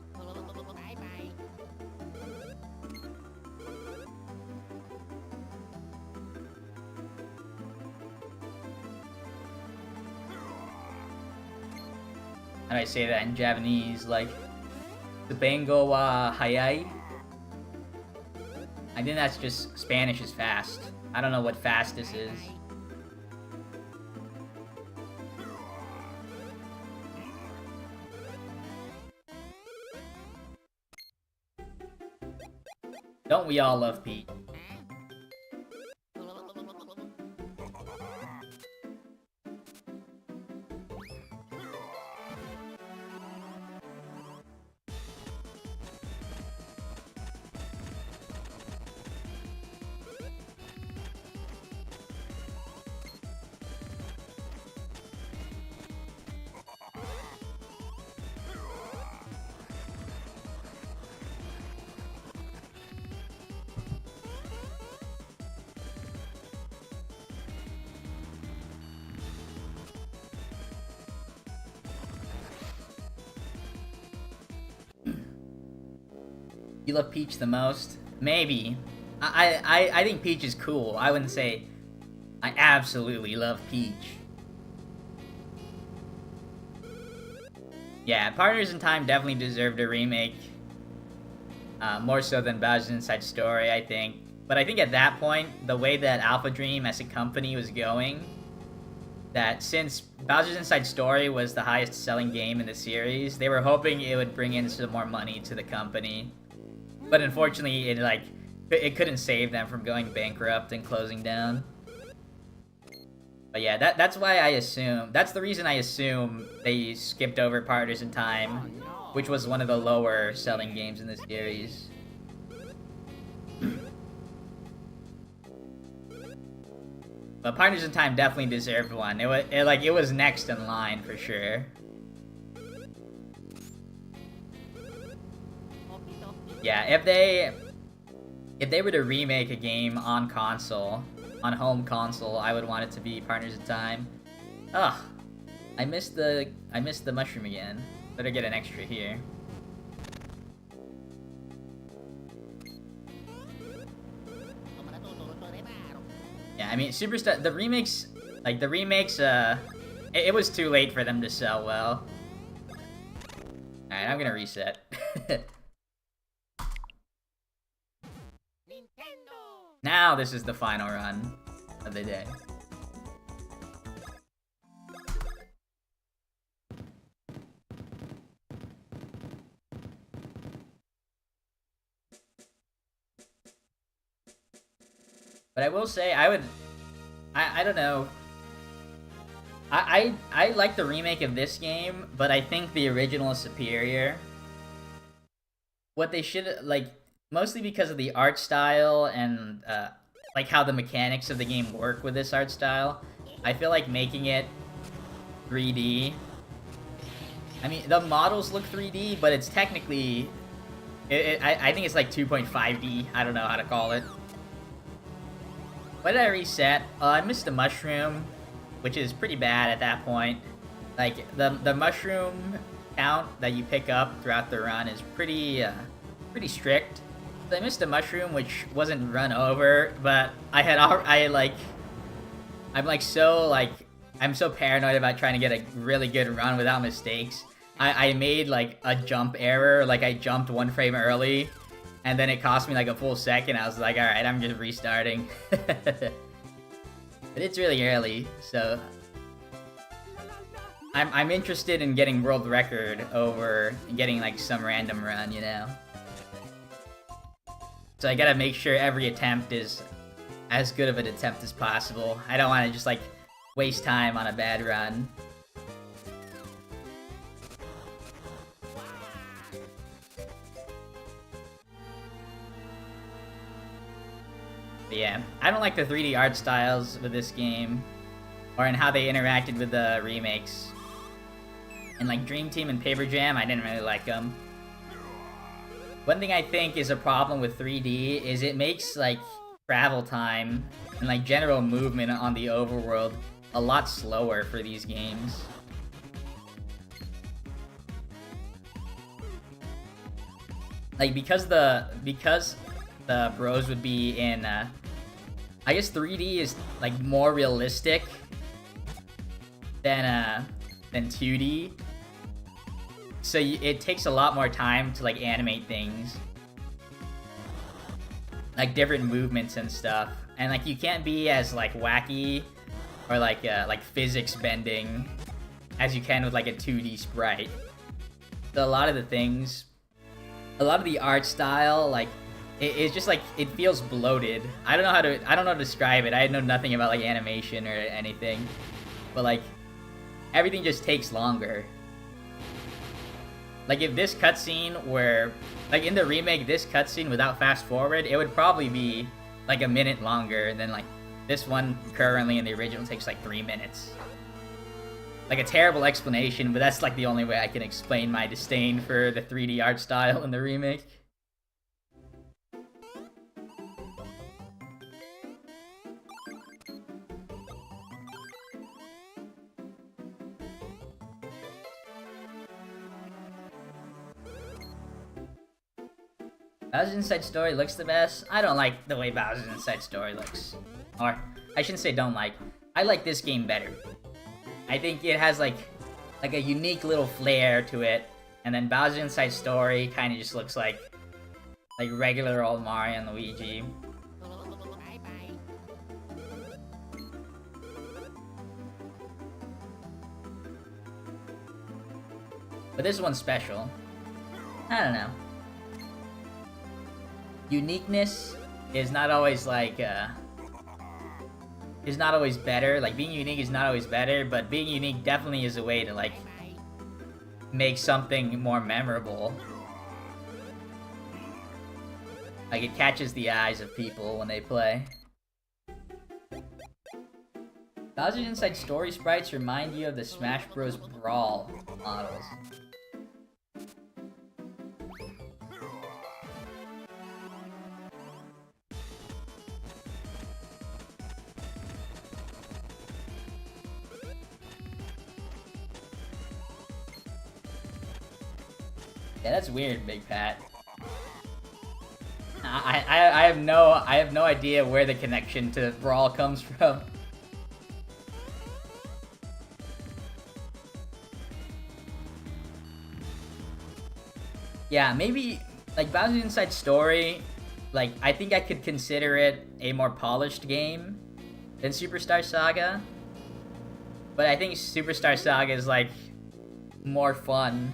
How do I say that in Japanese? Like, Tubengo wa hayai. I think that's just Spanish is fast. I don't know what fastest is. Don't we all love Peach? You love Peach the most? Maybe. I think Peach is cool. I wouldn't say I absolutely love Peach. Yeah, Partners in Time definitely deserved a remake. More so than Bowser's Inside Story, I think. But I think at that point, the way that Alpha Dream as a company was going, that since Bowser's Inside Story was the highest selling game in the series, they were hoping it would bring in some more money to the company. But unfortunately, it couldn't save them from going bankrupt and closing down. But yeah, that's why I assume, that's the reason I assume they skipped over Partners in Time, which was one of the lower selling games in the series. But Partners in Time definitely deserved one. It was next in line for sure. Yeah, if they were to remake a game on console, on home console, I would want it to be Partners in Time. Ugh, I missed the mushroom again. Better get an extra here. Yeah, I mean, Superstar, the remakes, it was too late for them to sell well. Alright, I'm gonna reset. Now this is the final run of the day. But I will say, I don't know. I like the remake of this game, but I think the original is superior. What they should, mostly because of the art style and, how the mechanics of the game work with this art style, I feel like making it 3D. I mean, the models look 3D, but it's technically... I think it's like 2.5D. I don't know how to call it. Why did I reset? I missed the mushroom, which is pretty bad at that point. Like, the mushroom count that you pick up throughout the run is pretty strict. So I missed a mushroom, which wasn't run over, but I'm so paranoid about trying to get a really good run without mistakes. I made, a jump error, I jumped 1 frame early, and then it cost me, a full second. I was like, alright, I'm just restarting. But it's really early, so... I'm interested in getting world record over getting, some random run, you know? So I gotta make sure every attempt is as good of an attempt as possible. I don't want to just, waste time on a bad run. But yeah, I don't like the 3D art styles with this game, or in how they interacted with the remakes. And Dream Team and Paper Jam, I didn't really like them. One thing I think is a problem with 3D is it makes, travel time and, general movement on the overworld a lot slower for these games. Because the bros would be in, I guess 3D is, more realistic than 2D. So it takes a lot more time to like animate things, like different movements and stuff, and like you can't be as like wacky or like physics bending as you can with like a 2D sprite. So a lot of the things, a lot of the art style, like it's just like it feels bloated. I don't know how to describe it. I know nothing about like animation or anything, but like everything just takes longer. Like if this cutscene were like in the remake, this cutscene without fast forward, it would probably be like a minute longer than like this one currently in the original takes like 3 minutes. Like a terrible explanation, but that's like the only way I can explain my disdain for the 3D art style in the remake. Bowser's Inside Story looks the best. I don't like the way Bowser's Inside Story looks. Or, I shouldn't say don't like. I like this game better. I think it has like a unique little flair to it, and then Bowser's Inside Story kind of just looks like regular old Mario and Luigi. But this one's special. I don't know. Uniqueness is not always like is not always better. Like being unique is not always better, but being unique definitely is a way to like make something more memorable. Like it catches the eyes of people when they play. Bowser's Inside Story sprites remind you of the Smash Bros. Brawl models. Yeah, that's weird, Big Pat. I have no idea where the connection to Brawl comes from. Yeah, maybe like Bowser's Inside Story, like I think I could consider it a more polished game than Superstar Saga. But I think Superstar Saga is like more fun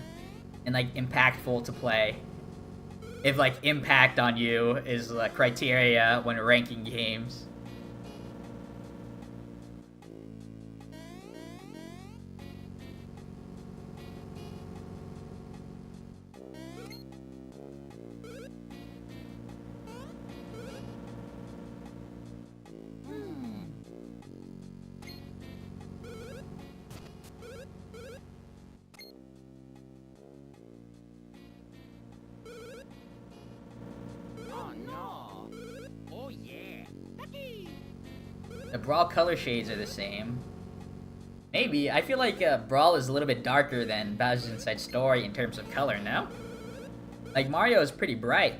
and like impactful to play. If like impact on you is a criteria when ranking games. The Brawl color shades are the same. Maybe. I feel like Brawl is a little bit darker than Bowser's Inside Story in terms of color, no? Like, Mario is pretty bright.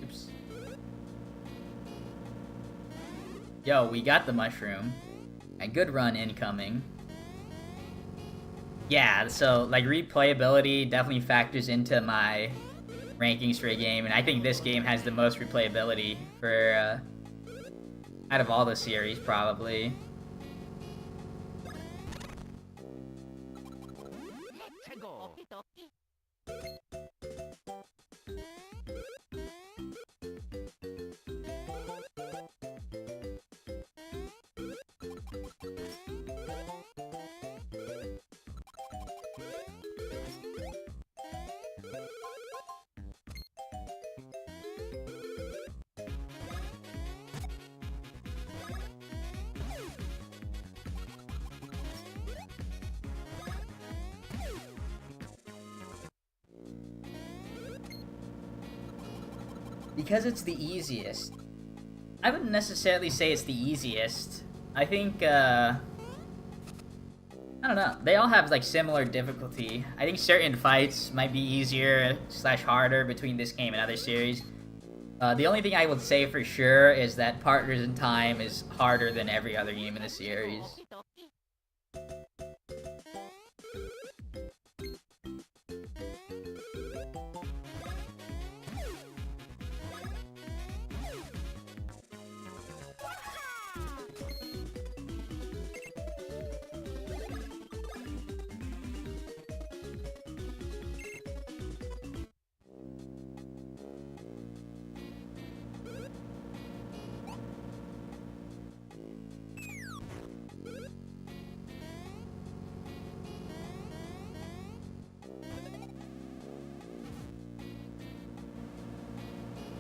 Oops. Yo, we got the mushroom. A good run incoming. Yeah, so like replayability definitely factors into my rankings for a game, and I think this game has the most replayability for out of all the series, probably. Because it's the easiest. I wouldn't necessarily say it's the easiest. I think, I don't know. They all have, like, similar difficulty. I think certain fights might be easier / harder between this game and other series. The only thing I would say for sure is that Partners in Time is harder than every other game in the series.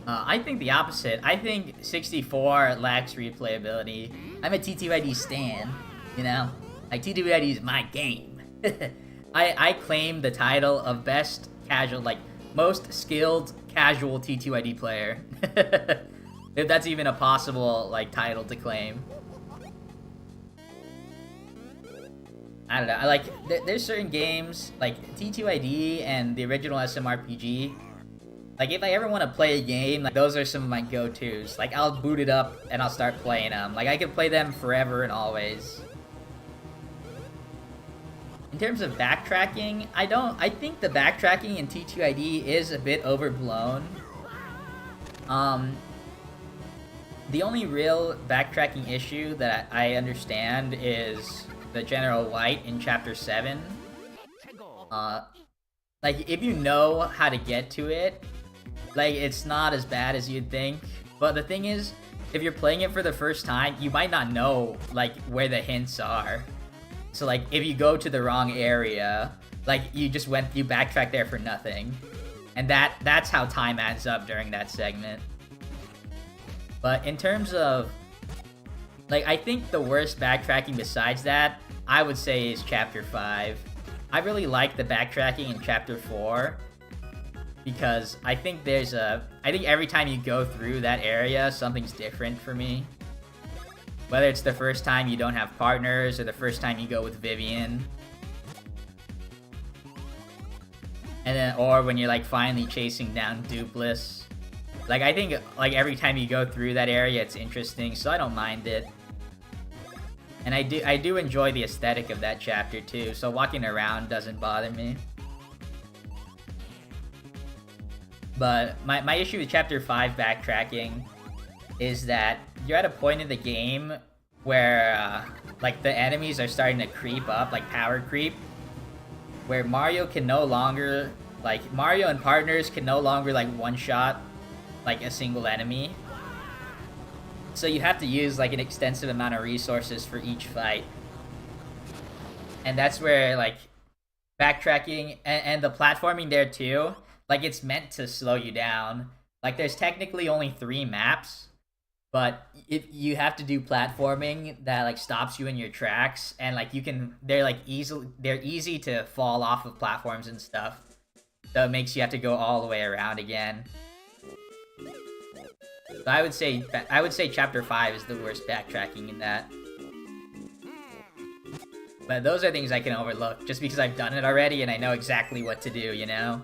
I think the opposite. I think 64 lacks replayability. I'm a TTYD stan, you know? Like, TTYD is my game. I claim the title of best casual, like, most skilled casual TTYD player. If that's even a possible, like, title to claim. I don't know. I like, there's certain games, like TTYD and the original SMRPG. Like, if I ever want to play a game, like, those are some of my go-tos. Like, I'll boot it up and I'll start playing them. Like, I can play them forever and always. In terms of backtracking, I think the backtracking in TTYD is a bit overblown. The only real backtracking issue that I understand is the General Light in Chapter 7. Like, if you know how to get to it, like, it's not as bad as you'd think. But the thing is, if you're playing it for the first time, you might not know, like, where the hints are. So, like, if you go to the wrong area, like, you backtrack there for nothing. And that's how time adds up during that segment. But in terms of, like, I think the worst backtracking besides that, I would say, is Chapter 5. I really like the backtracking in Chapter 4. Because I think I think every time you go through that area, something's different for me. Whether it's the first time you don't have partners, or the first time you go with Vivian. And then, or when you're, like, finally chasing down Dupless. Like, I think, like, every time you go through that area, it's interesting, so I don't mind it. And I do enjoy the aesthetic of that chapter, too, so walking around doesn't bother me. But my issue with Chapter 5 backtracking is that you're at a point in the game where, like, the enemies are starting to creep up, like power creep, where Mario can no longer, like, Mario and partners can no longer, like, one-shot, like, a single enemy. So you have to use, like, an extensive amount of resources for each fight. And that's where, like, backtracking and the platforming there, too, like, it's meant to slow you down. Like, there's technically only 3 maps, but if you have to do platforming that, like, stops you in your tracks, and, like, they're easy to fall off of platforms and stuff. So it makes you have to go all the way around again. So I would say Chapter 5 is the worst backtracking in that. But those are things I can overlook, just because I've done it already and I know exactly what to do, you know?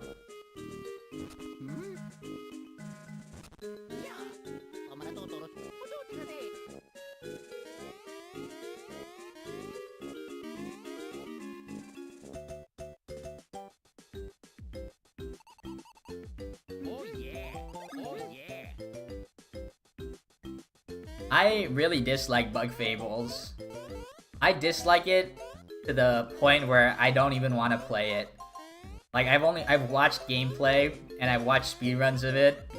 I really dislike Bug Fables. I dislike it to the point where I don't even want to play it. Like, I've watched gameplay and I've watched speedruns of it,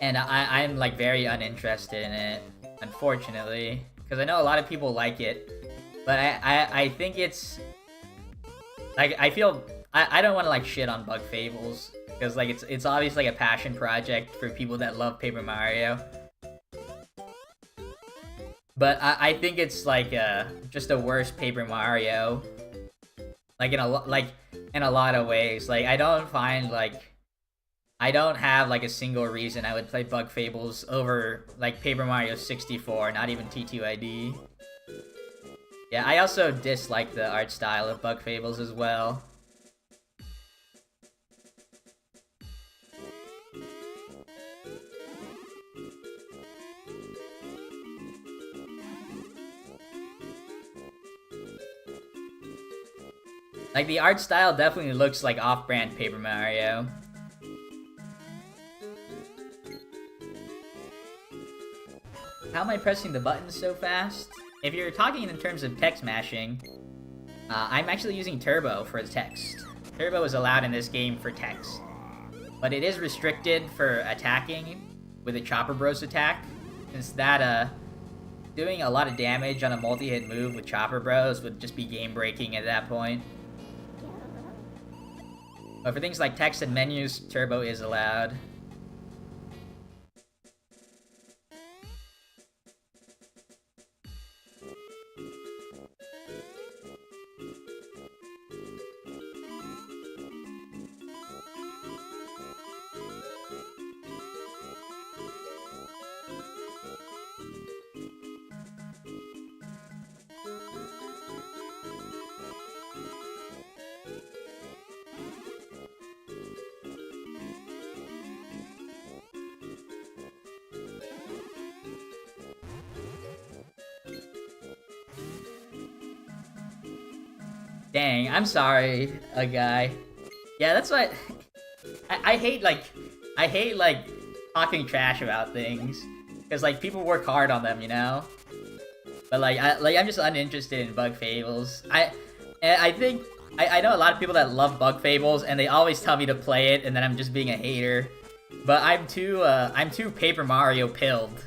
and I'm like very uninterested in it, unfortunately, because I know a lot of people like it, but I think it's like I don't want to like shit on Bug Fables because like it's obviously like a passion project for people that love Paper Mario. But I think it's like just a worse Paper Mario, like in a lot of ways. Like I don't have like a single reason I would play Bug Fables over like Paper Mario 64, not even T2ID. Yeah, I also dislike the art style of Bug Fables as well. Like, the art style definitely looks like off-brand Paper Mario. How am I pressing the buttons so fast? If you're talking in terms of text mashing, I'm actually using Turbo for the text. Turbo is allowed in this game for text. But it is restricted for attacking with a Chopper Bros attack, since that, doing a lot of damage on a multi-hit move with Chopper Bros would just be game-breaking at that point. But for things like text and menus, Turbo is allowed. Dang, I'm sorry, a guy. Yeah, that's what I hate. I hate talking trash about things because like people work hard on them, you know. But I'm just uninterested in Bug Fables. I think I know a lot of people that love Bug Fables and they always tell me to play it, and then I'm just being a hater. But I'm too Paper Mario pilled.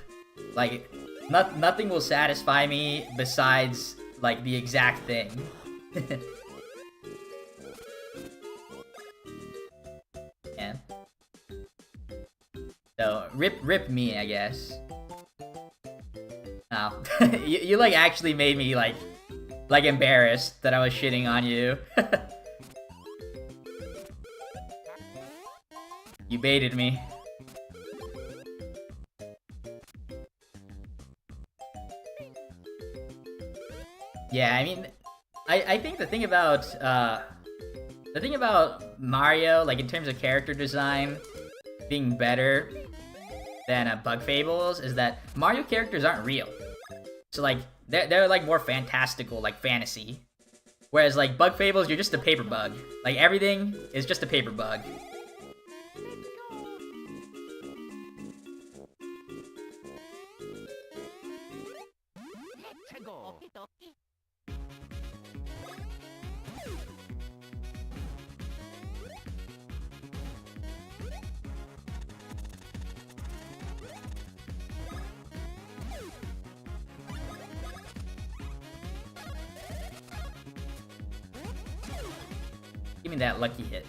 Like, nothing will satisfy me besides like the exact thing. Yeah. So rip me, I guess. Oh, you like actually made me like embarrassed that I was shitting on you. You baited me. Yeah, I mean, I think the thing about Mario, like in terms of character design, being better than Bug Fables, is that Mario characters aren't real. So like they're like more fantastical, like fantasy. Whereas like Bug Fables, you're just a paper bug. Like everything is just a paper bug. Give me that lucky hit.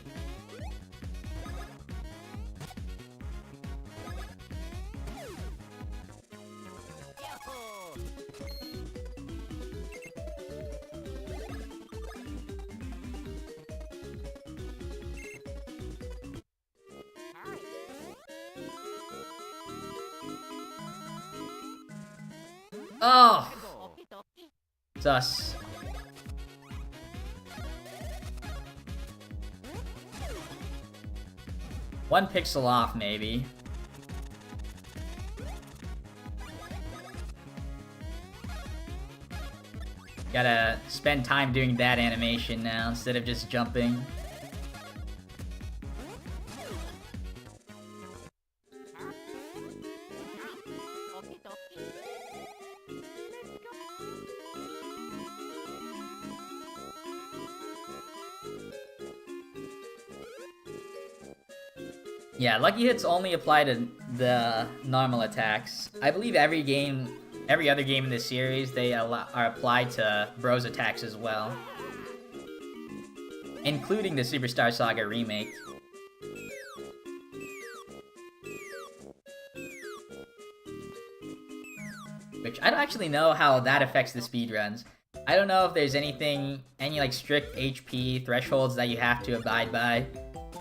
Oh! Sus. One pixel off, maybe. Gotta spend time doing that animation now instead of just jumping. Yeah, lucky hits only apply to the normal attacks. I believe every other game in this series, they are applied to Bros attacks as well. Including the Superstar Saga remake. Which, I don't actually know how that affects the speedruns. I don't know if there's any like strict HP thresholds that you have to abide by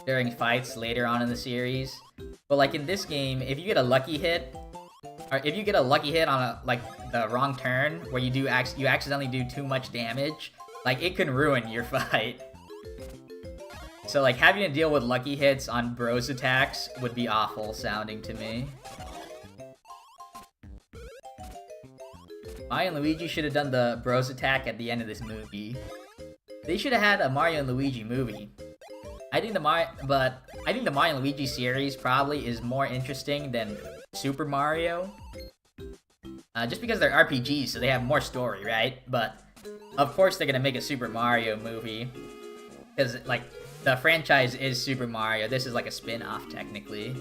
during fights later on in the series. But like in this game, if you get a lucky hit, or if you get a lucky hit on the wrong turn where you accidentally do too much damage, like it can ruin your fight. So like having to deal with lucky hits on Bros attacks would be awful sounding to me. Mario and Luigi should have done the Bros attack at the end of this movie. They should have had a Mario and Luigi movie. I think the Mario and Luigi series probably is more interesting than Super Mario. Just because they're RPGs, so they have more story, right? But of course they're gonna make a Super Mario movie. Because, like, the franchise is Super Mario. This is like a spin-off, technically.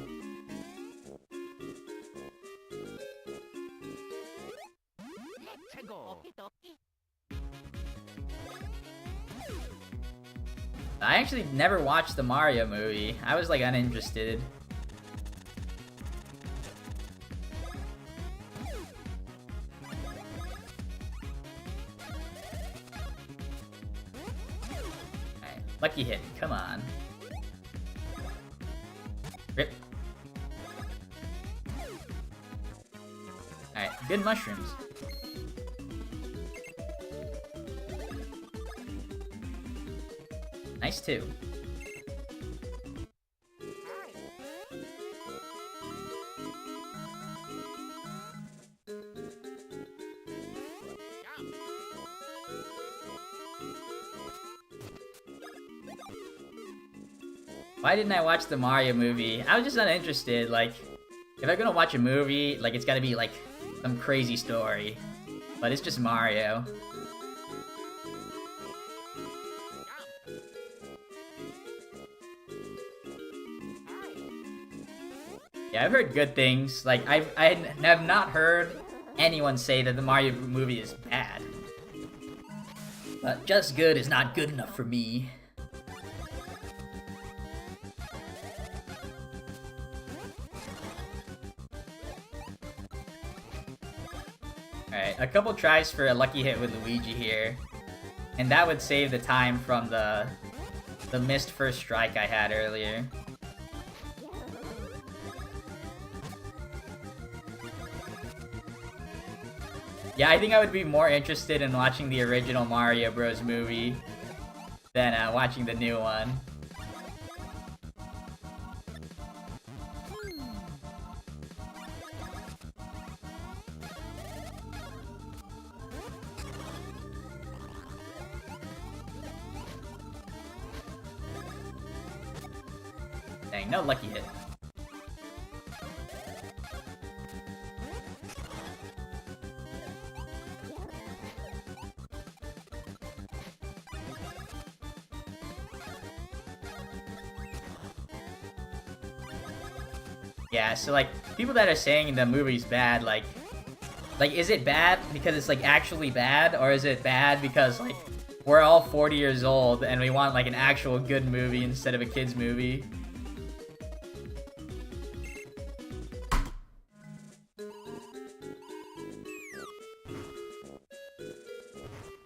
I actually never watched the Mario movie. I was, like, uninterested. Alright, lucky hit. Come on. Rip. Alright, good mushrooms. Nice too. Why didn't I watch the Mario movie? I was just not interested. Like, if I'm gonna watch a movie, like, it's gotta be like some crazy story. But it's just Mario. Yeah, I've heard good things. Like, I have not heard anyone say that the Mario movie is bad. But just good is not good enough for me. Alright, a couple tries for a lucky hit with Luigi here. And that would save the time from the missed first strike I had earlier. Yeah, I think I would be more interested in watching the original Mario Bros. Movie than watching the new one. Dang, no lucky hit. Yeah, so like, people that are saying the movie's bad, like, is it bad because it's like actually bad, or is it bad because like we're all 40 years old and we want like an actual good movie instead of a kid's movie?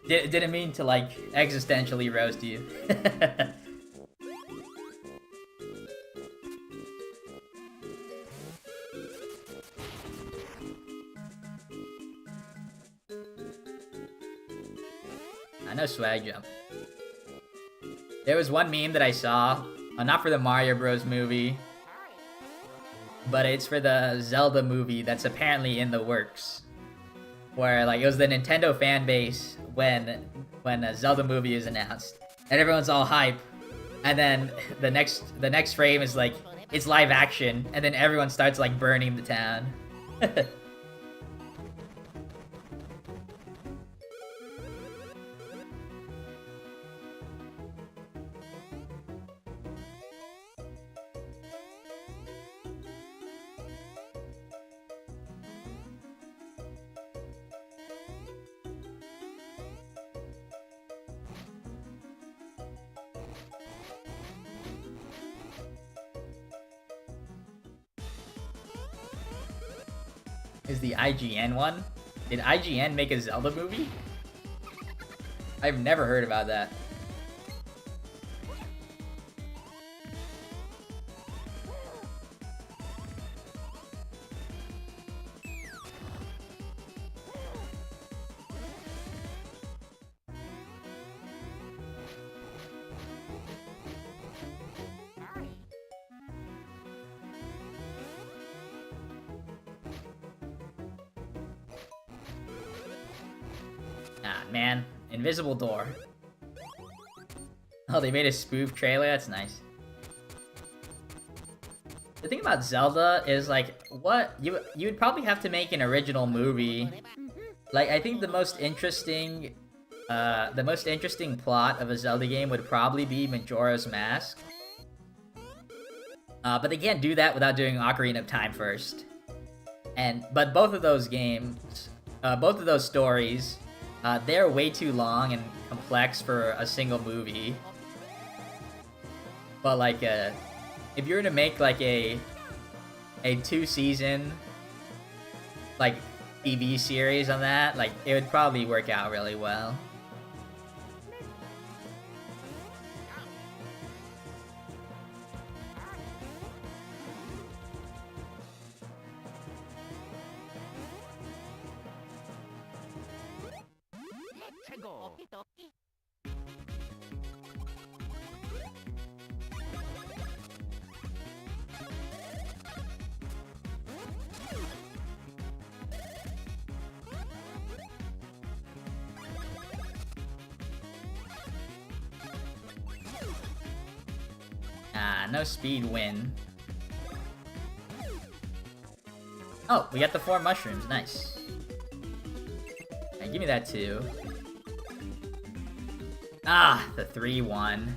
Didn't mean to like existentially roast you. I know swag jump. There was one meme that I saw, not for the Mario Bros. Movie, but it's for the Zelda movie that's apparently in the works. Where like it was the Nintendo fan base when a Zelda movie is announced, and everyone's all hype, and then the next frame is like it's live action, and then everyone starts like burning the town. Is the IGN one? Did IGN make a Zelda movie? I've never heard about that. Ah, man. Invisible door. Oh, they made a spoof trailer? That's nice. The thing about Zelda is, like, what? You would probably have to make an original movie. Like, I think the most interesting plot of a Zelda game would probably be Majora's Mask. But they can't do that without doing Ocarina of Time first. But both of those games, both of those stories, they're way too long and complex for a single movie. But like, if you were to make like a 2-season like TV series on that, like it would probably work out really well. No speed win. Oh, we got the 4 mushrooms. Nice. Alright, give me that too. Ah, the 3-1.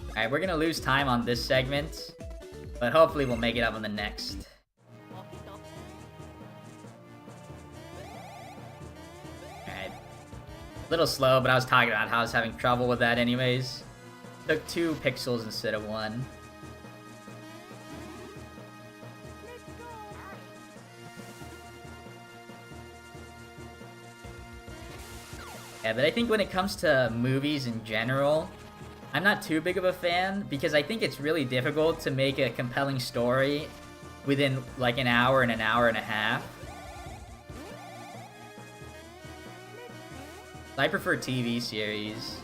Alright, we're gonna lose time on this segment, but hopefully we'll make it up on the next. A little slow, but I was talking about how I was having trouble with that anyways. Took 2 pixels instead of 1. Yeah, but I think when it comes to movies in general, I'm not too big of a fan, because I think it's really difficult to make a compelling story within like an hour and a half. I prefer TV series.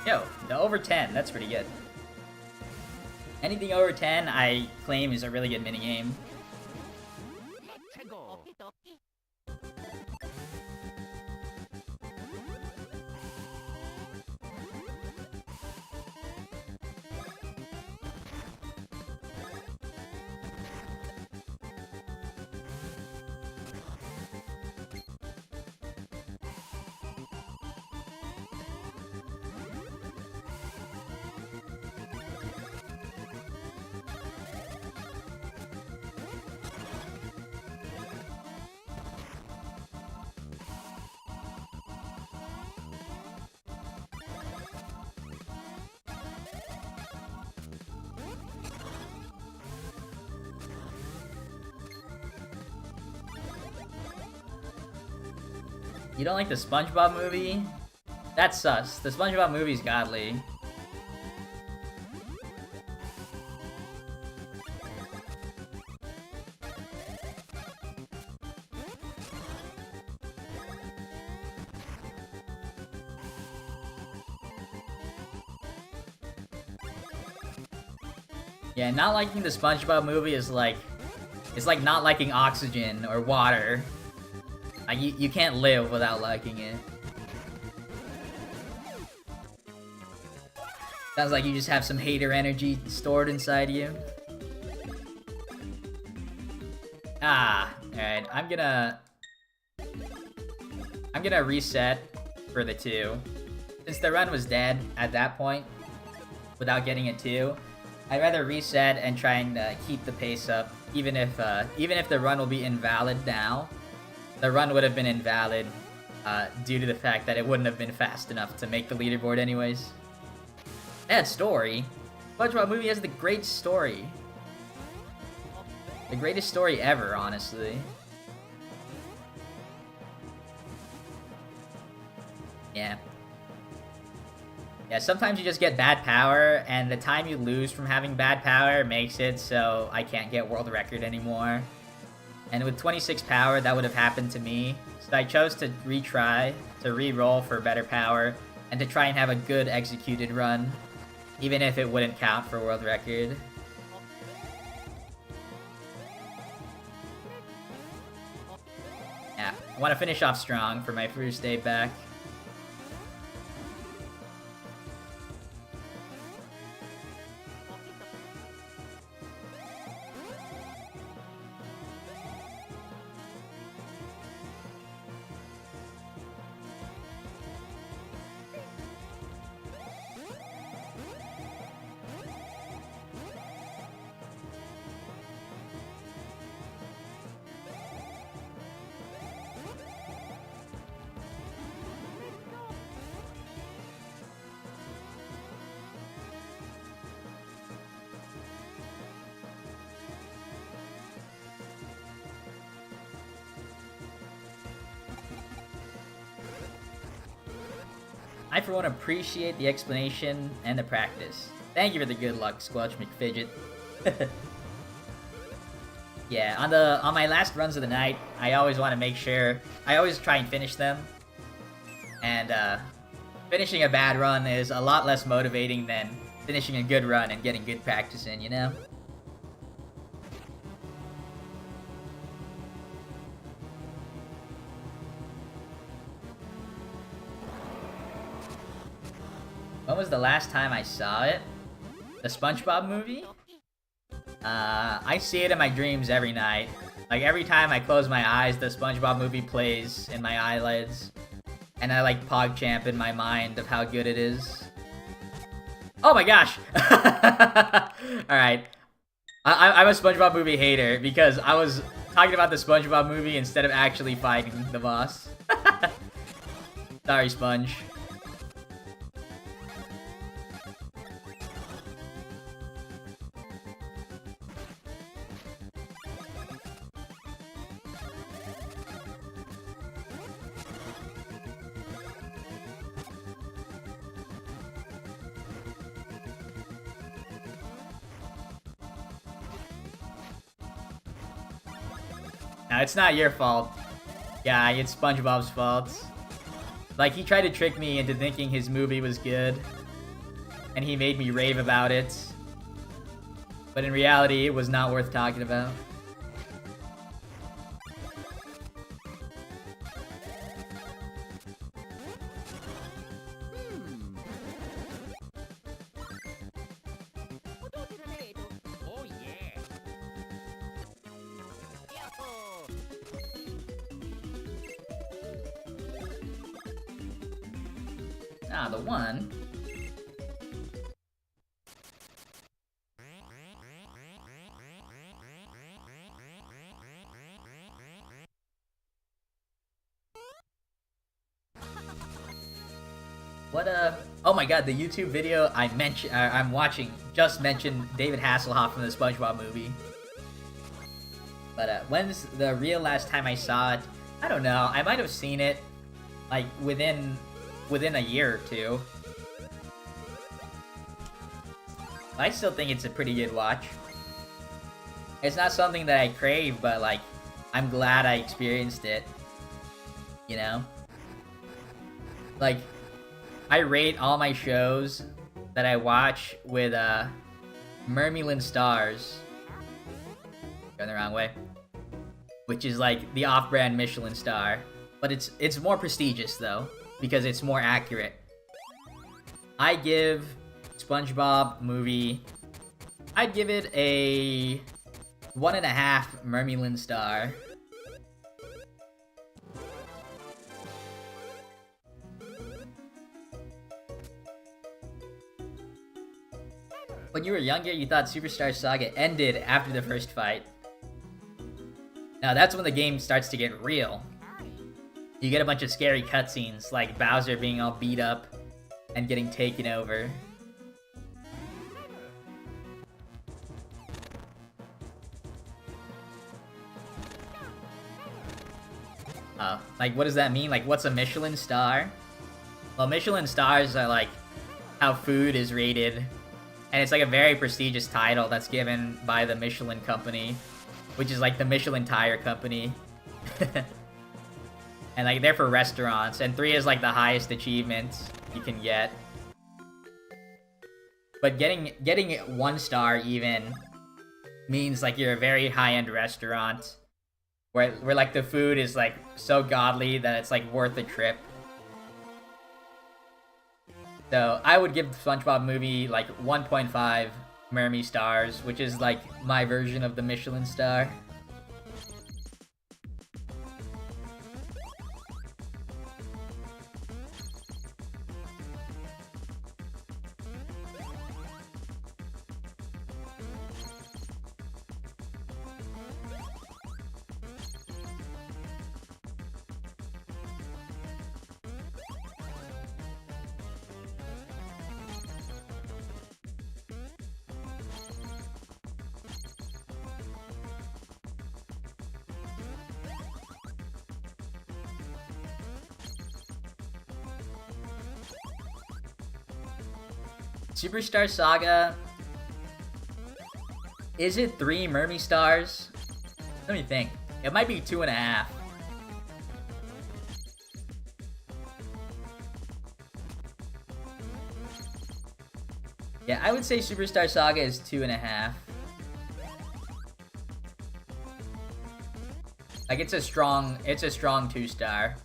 Yo, the over 10, that's pretty good. Anything over 10, I claim is a really good minigame. You don't like the SpongeBob movie? That's sus. The SpongeBob movie's godly. Yeah, not liking the SpongeBob movie is like... It's like not liking oxygen or water. You can't live without liking it. Sounds like you just have some hater energy stored inside you. Ah, alright. I'm gonna reset for the 2. Since the run was dead at that point, without getting a 2, I'd rather reset and try and keep the pace up, even if the run will be invalid now. The run would have been invalid due to the fact that it wouldn't have been fast enough to make the leaderboard anyways. Bad story. SpongeBob movie has the great story. The greatest story ever, honestly. Yeah. Yeah, sometimes you just get bad power, and the time you lose from having bad power makes it so I can't get world record anymore. And with 26 power, that would have happened to me. So I chose to retry, to re-roll for better power, and to try and have a good executed run, even if it wouldn't count for world record. Yeah, I want to finish off strong for my first day back. I, for one, appreciate the explanation and the practice. Thank you for the good luck, Squelch McFidget. Yeah, on my last runs of the night, I always want to make sure... I always try and finish them. And, finishing a bad run is a lot less motivating than finishing a good run and getting good practice in, you know? When was the last time I saw it? The SpongeBob movie? I see it in my dreams every night. Like, every time I close my eyes, the SpongeBob movie plays in my eyelids. And I, like, PogChamp in my mind of how good it is. Oh my gosh! Alright. I'm a SpongeBob movie hater because I was talking about the SpongeBob movie instead of actually fighting the boss. Sorry, Sponge. No, it's not your fault. Yeah, it's SpongeBob's fault. Like, he tried to trick me into thinking his movie was good. And he made me rave about it. But in reality, it was not worth talking about. Ah, the one. What oh my god, the YouTube video I'm watching just mentioned David Hasselhoff from the SpongeBob movie. But when's the real last time I saw it? I don't know. I might have seen it like within a year or two. I still think it's a pretty good watch. It's not something that I crave, but like, I'm glad I experienced it. You know? Like, I rate all my shows that I watch with Mermulin stars. Going the wrong way. Which is like the off-brand Michelin star. But it's more prestigious though, because it's more accurate. I give SpongeBob movie, I'd give it a 1.5 Mermulin star. When you were younger, you thought Superstar Saga ended after the first fight. Now that's when the game starts to get real. You get a bunch of scary cutscenes, like Bowser being all beat up and getting taken over. Like, what does that mean? Like, what's a Michelin star? Well, Michelin stars are like how food is rated, and it's like a very prestigious title that's given by the Michelin company, which is like the Michelin tire company. And like they're for restaurants, and 3 is like the highest achievement you can get. But getting 1 star even means like you're a very high-end restaurant where like the food is like so godly that it's like worth the trip. So I would give the SpongeBob movie like 1.5 Mermy stars, which is like my version of the Michelin star. Superstar Saga. Is it 3 Mermy stars? Let me think. It might be 2.5. Yeah, I would say Superstar Saga is 2.5. Like it's a strong 2-star.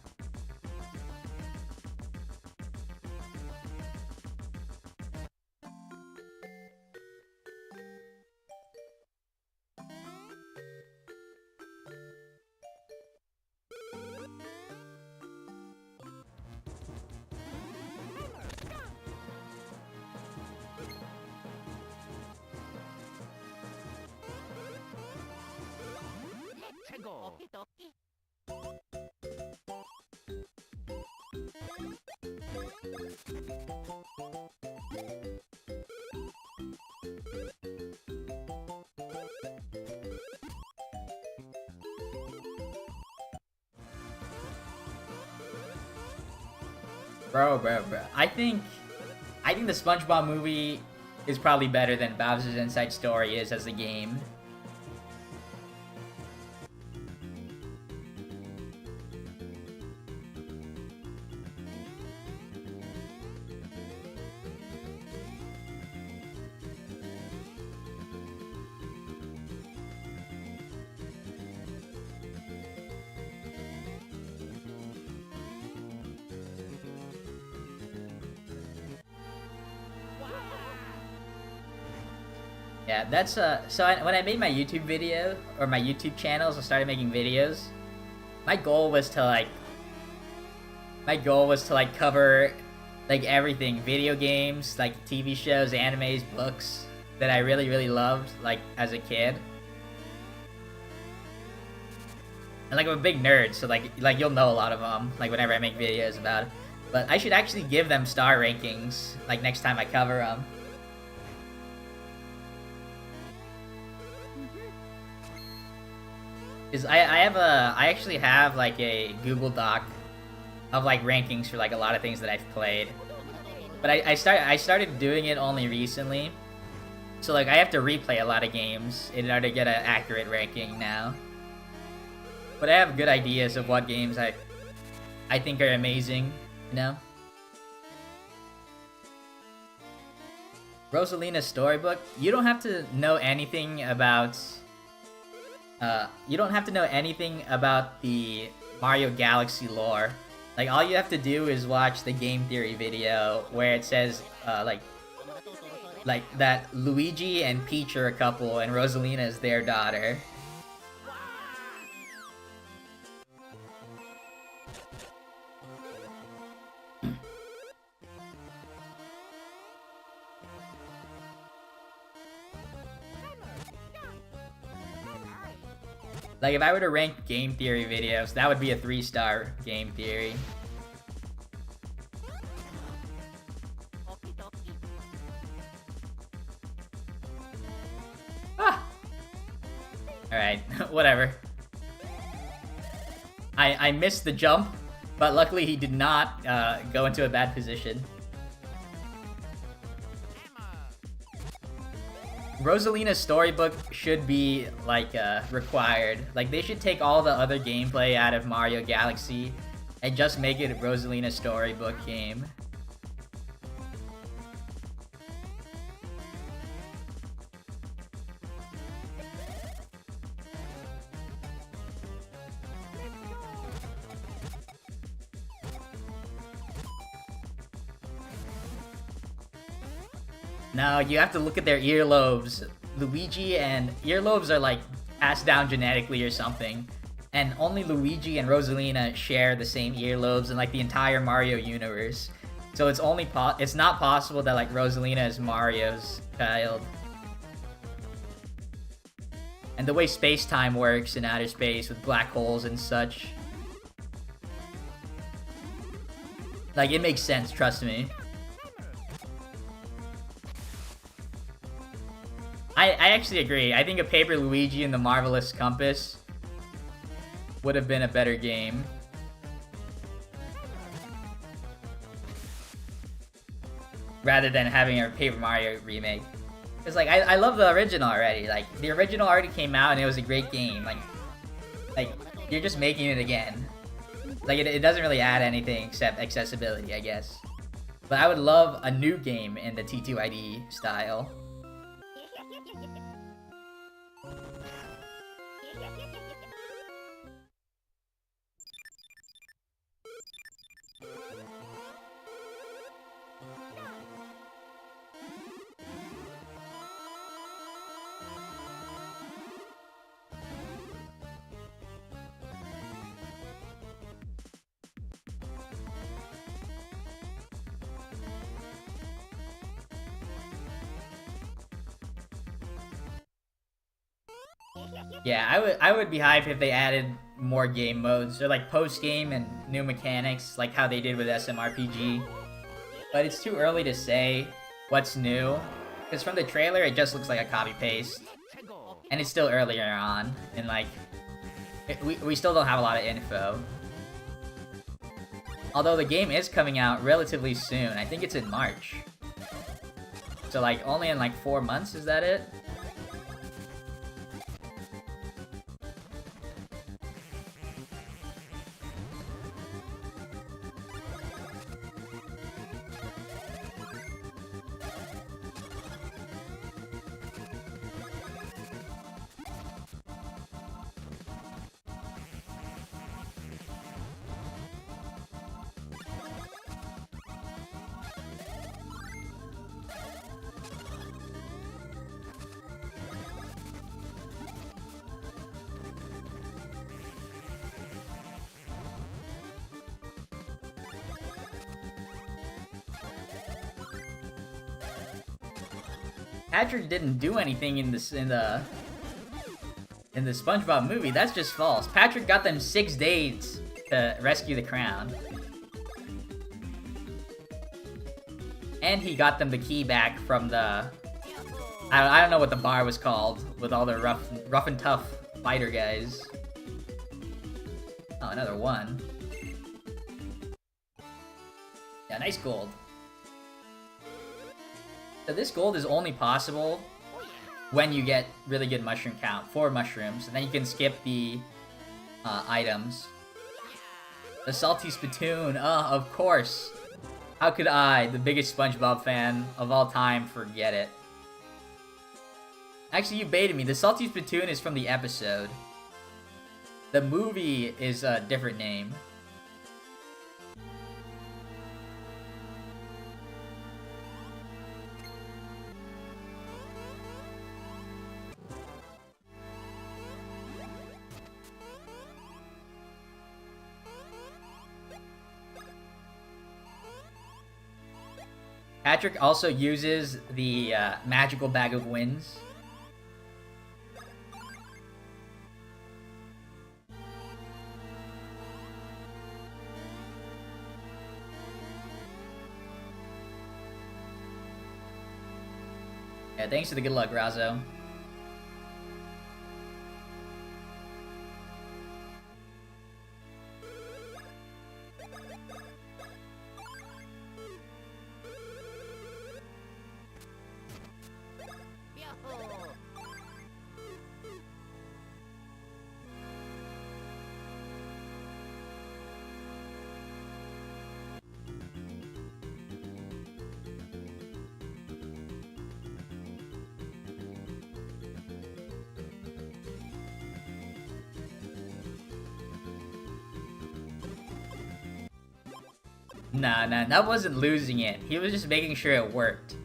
Bro. I think the SpongeBob movie is probably better than Bowser's Inside Story is as a game. Yeah, that's when I made my YouTube video, or my YouTube channels, I started making videos. My goal was to like cover like everything, video games, like TV shows, animes, books that I really loved like as a kid. And like I'm a big nerd, so like you'll know a lot of them like whenever I make videos about it. But I should actually give them star rankings like next time I cover them. Cause I actually have like a Google Doc of like rankings for like a lot of things that I've played, but I started doing it only recently, so like I have to replay a lot of games in order to get an accurate ranking now. But I have good ideas of what games I think are amazing, you know. Rosalina's storybook. You don't have to know anything about. You don't have to know anything about the Mario Galaxy lore. Like, all you have to do is watch the game theory video where it says, like that Luigi and Peach are a couple and Rosalina is their daughter. Like, if I were to rank game theory videos, that would be a 3-star game theory. Ah! Alright, whatever. I missed the jump, But luckily he did not go into a bad position. Rosalina's storybook should be, like, required. Like, they should take all the other gameplay out of Mario Galaxy and just make it a Rosalina storybook game. No, you have to look at their earlobes. Luigi and earlobes are like passed down genetically or something. And only Luigi and Rosalina share the same earlobes in like the entire Mario universe. So it's only it's not possible that like Rosalina is Mario's child. And the way space-time works in outer space with black holes and such. Like, it makes sense, trust me. I actually agree. I think a Paper Luigi and the Marvelous Compass would have been a better game. Rather than having a Paper Mario remake. Because, like, I love the original already. Like, the original already came out and it was a great game. Like you're just making it again. Like, it doesn't really add anything except accessibility, I guess. But I would love a new game in the T2ID style. Yeah, I would be hyped if they added more game modes, or like post-game and new mechanics, like how they did with SMRPG. But it's too early to say what's new, because from the trailer it just looks like a copy-paste. And it's still earlier on, and like, we still don't have a lot of info. Although the game is coming out relatively soon, I think it's in March. So like, only in like 4 months, is that it? Patrick didn't do anything in the SpongeBob movie. That's just false. Patrick got them 6 days to rescue the crown. And he got them the key back from the... I don't know what the bar was called, with all the rough and tough fighter guys. Oh, another one. Yeah, nice gold. So this gold is only possible when you get really good mushroom count, 4 mushrooms, and then you can skip the items. The salty spittoon, of course. How could I, the biggest SpongeBob fan of all time, forget it? Actually, you baited me. The salty spittoon is from the episode. The movie is a different name. Patrick also uses the magical bag of winds. Yeah, thanks for the good luck, Razzo. Nah, that wasn't losing it. He was just making sure it worked.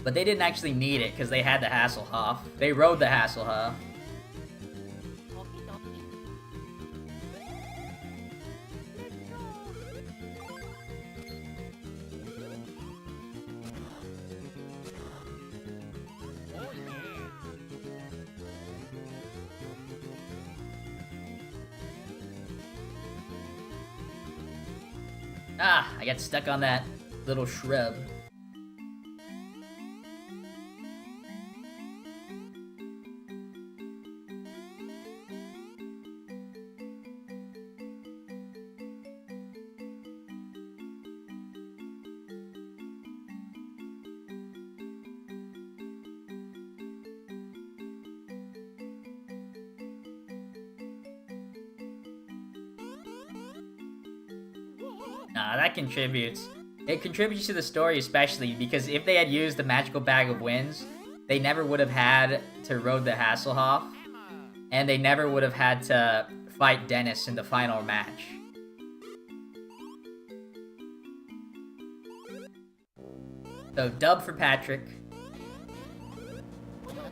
But they didn't actually need it because they had the Hasselhoff. They rode the Hasselhoff. Ah, I got stuck on that little shrub. Nah, that contributes. It contributes to the story especially because if they had used the magical bag of winds, they never would have had to rode the Hasselhoff, and they never would have had to fight Dennis in the final match. So, dub for Patrick.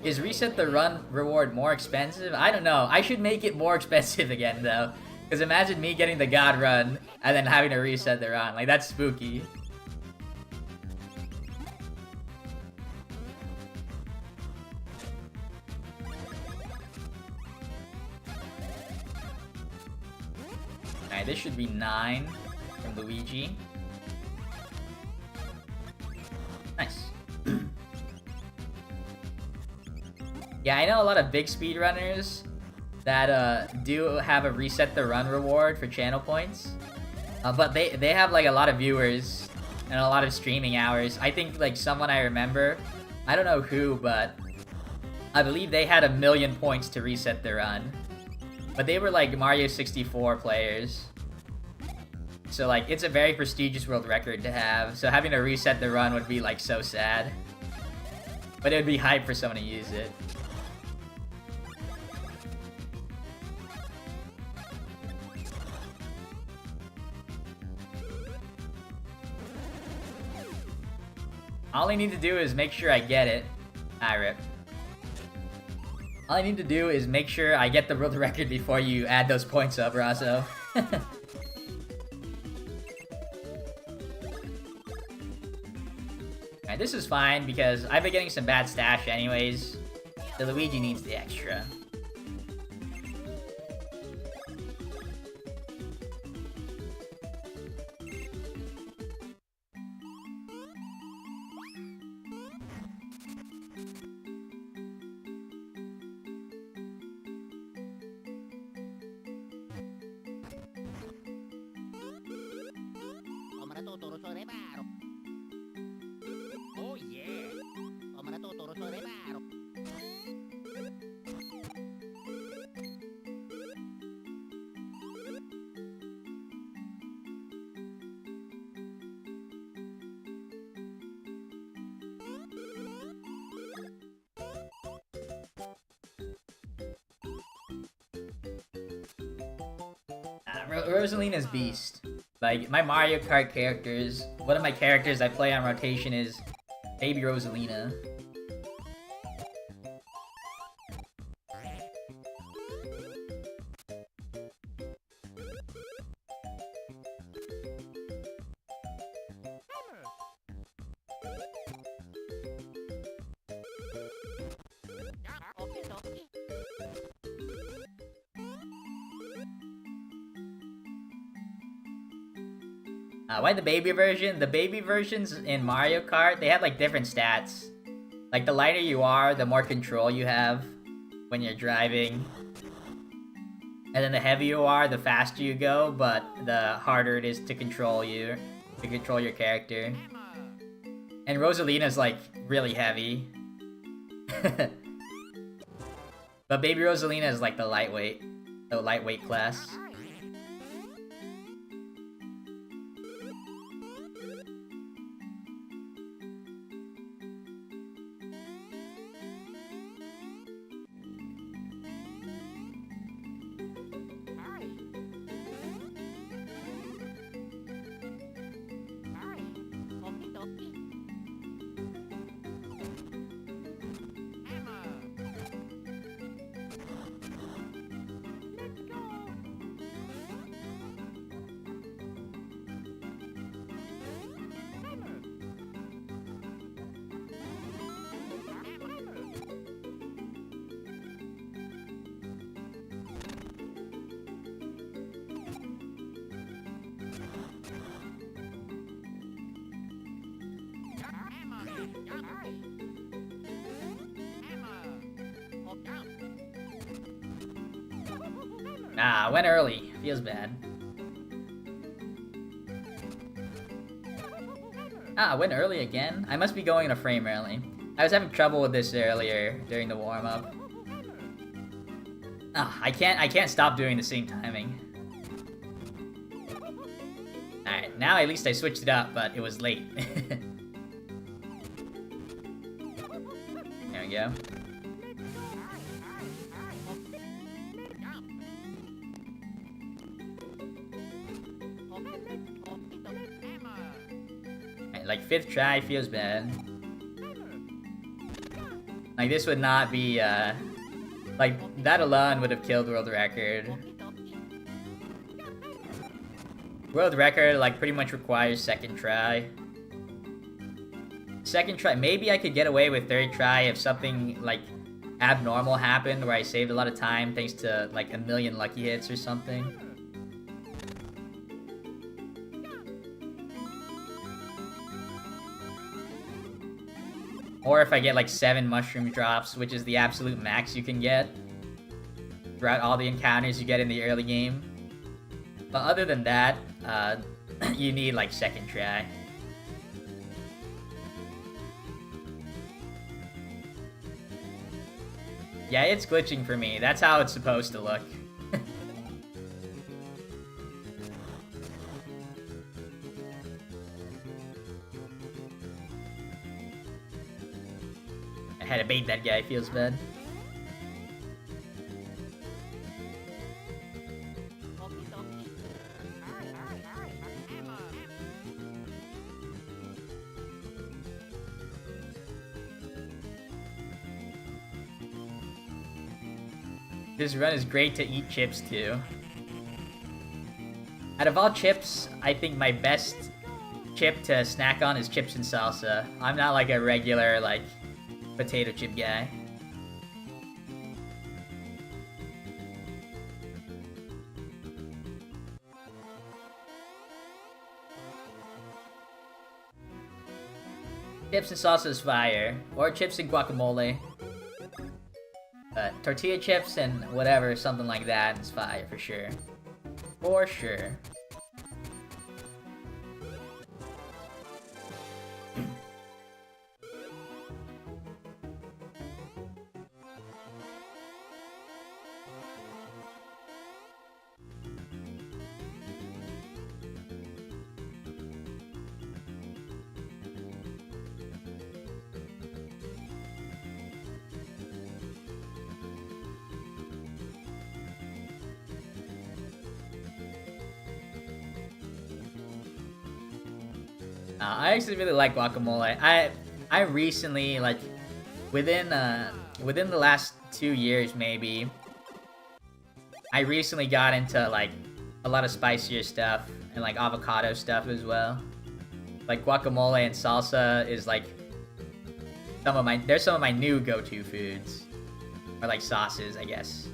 Is Reset the Run reward more expensive? I don't know. I should make it more expensive again, though. Because imagine me getting the God Run and then having to reset the run. Like, that's spooky. Alright, this should be 9 from Luigi. Nice. Yeah, I know a lot of big speedrunners that do have a reset the run reward for channel points. But they have like a lot of viewers and a lot of streaming hours. I think like someone I remember, I don't know who, but I believe they had 1 million points to reset the run. But they were like Mario 64 players. So like it's a very prestigious world record to have. So having to reset the run would be like so sad. But it would be hype for someone to use it. All I need to do is make sure I get it. Rip. All I need to do is make sure I get the world record before you add those points up, Razo. Alright, this is fine because I've been getting some bad stash anyways. So Luigi needs the extra. Oh yeah! Rosalina's beast. Like, my Mario Kart characters, one of my characters I play on rotation is Baby Rosalina. Why the baby version? The baby versions in Mario Kart, they have like different stats. Like the lighter you are, the more control you have when you're driving. And then the heavier you are, the faster you go, but the harder it is to control you, to control your character. And Rosalina's like really heavy. But Baby Rosalina is like the lightweight class. Ah, I went early. Feels bad. Ah, I went early again? I must be going in a frame early. I was having trouble with this earlier during the warm-up. Ah, I can't stop doing the same timing. Alright, now at least I switched it up, but it was late. There we go. Alright, like 5th try feels bad. Like this would not be like that alone would have killed world record. World record like pretty much requires 2nd try. 2nd try, maybe I could get away with 3rd try if something like abnormal happened where I saved a lot of time thanks to like a million lucky hits or something. Or if I get like 7 mushroom drops, which is the absolute max you can get throughout all the encounters you get in the early game. But other than that, you need like 2nd try. Yeah, it's glitching for me. That's how it's supposed to look. I had to bait that guy, feels bad. This run is great to eat chips too. Out of all chips, I think my best chip to snack on is chips and salsa. I'm not like a regular like potato chip guy. Chips and salsa is fire. Or chips and guacamole. Tortilla chips and whatever, something like that is fire for sure. For sure. I actually really like guacamole. I recently, like, within the last 2 years maybe, I recently got into like a lot of spicier stuff and like avocado stuff as well. Like guacamole and salsa is like some of my new go-to foods, or like sauces, I guess.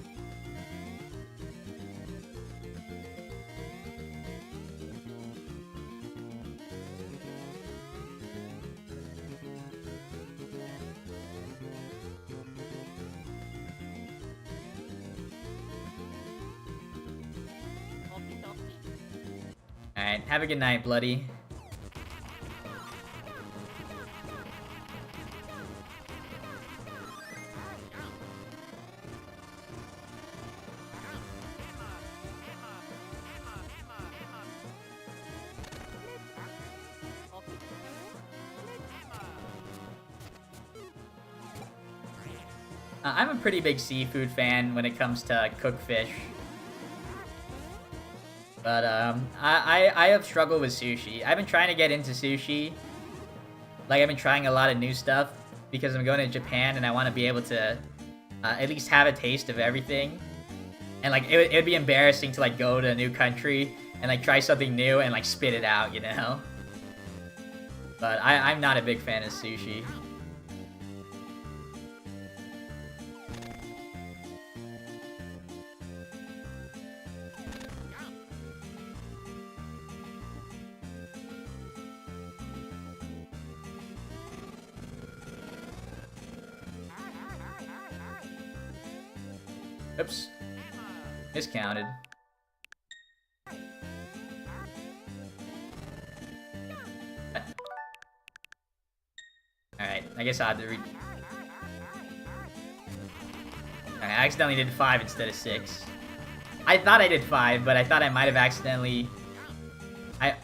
Alright, have a good night, Bloody. I'm a pretty big seafood fan when it comes to cooked fish. But, I have struggled with sushi. I've been trying to get into sushi. Like, I've been trying a lot of new stuff because I'm going to Japan and I want to be able to at least have a taste of everything. And, like, it would be embarrassing to, like, go to a new country and, like, try something new and, like, spit it out, you know? But I'm not a big fan of sushi. Oops. Miscounted. Alright, I guess I had to read. I accidentally did 5 instead of 6. I thought I did 5, but I thought I might have accidentally... I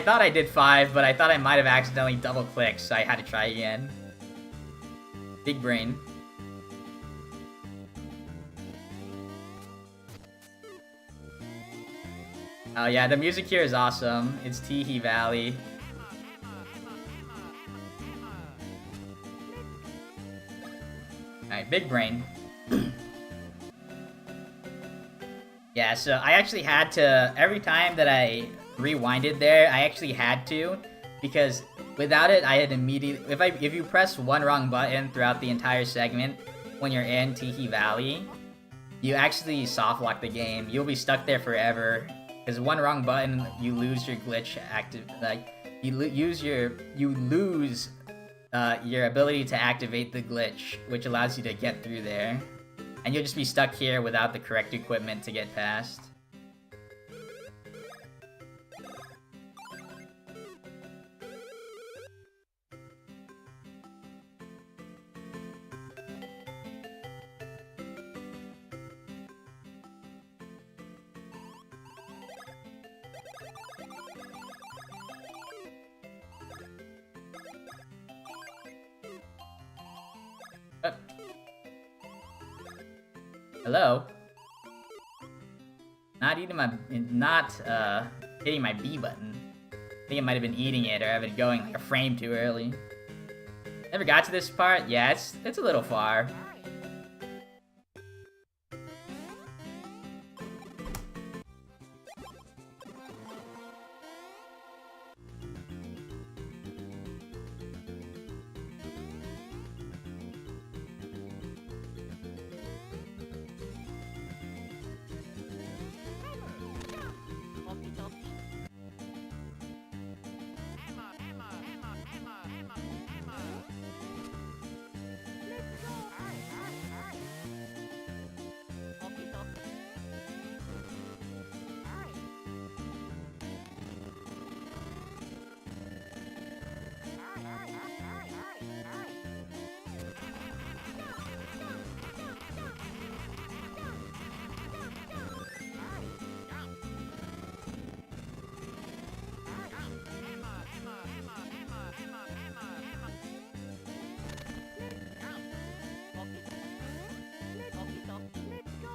thought I did 5, but I thought I might have accidentally double-clicked, so I had to try again. Big brain. Oh yeah, the music here is awesome. It's Teehee Valley. Alright, big brain. Yeah, so I actually had to, every time that I rewinded there, I actually had to, because without it, I had immediately, if you press one wrong button throughout the entire segment when you're in Teehee Valley, you actually softlock the game. You'll be stuck there forever, because one wrong button, you lose your glitch active, like, you lose your ability to activate the glitch, which allows you to get through there. And you'll just be stuck here without the correct equipment to get past. Hello? Not hitting my B button. I think I might have been eating it or have it going like a frame too early. Never got to this part? Yeah, it's a little far.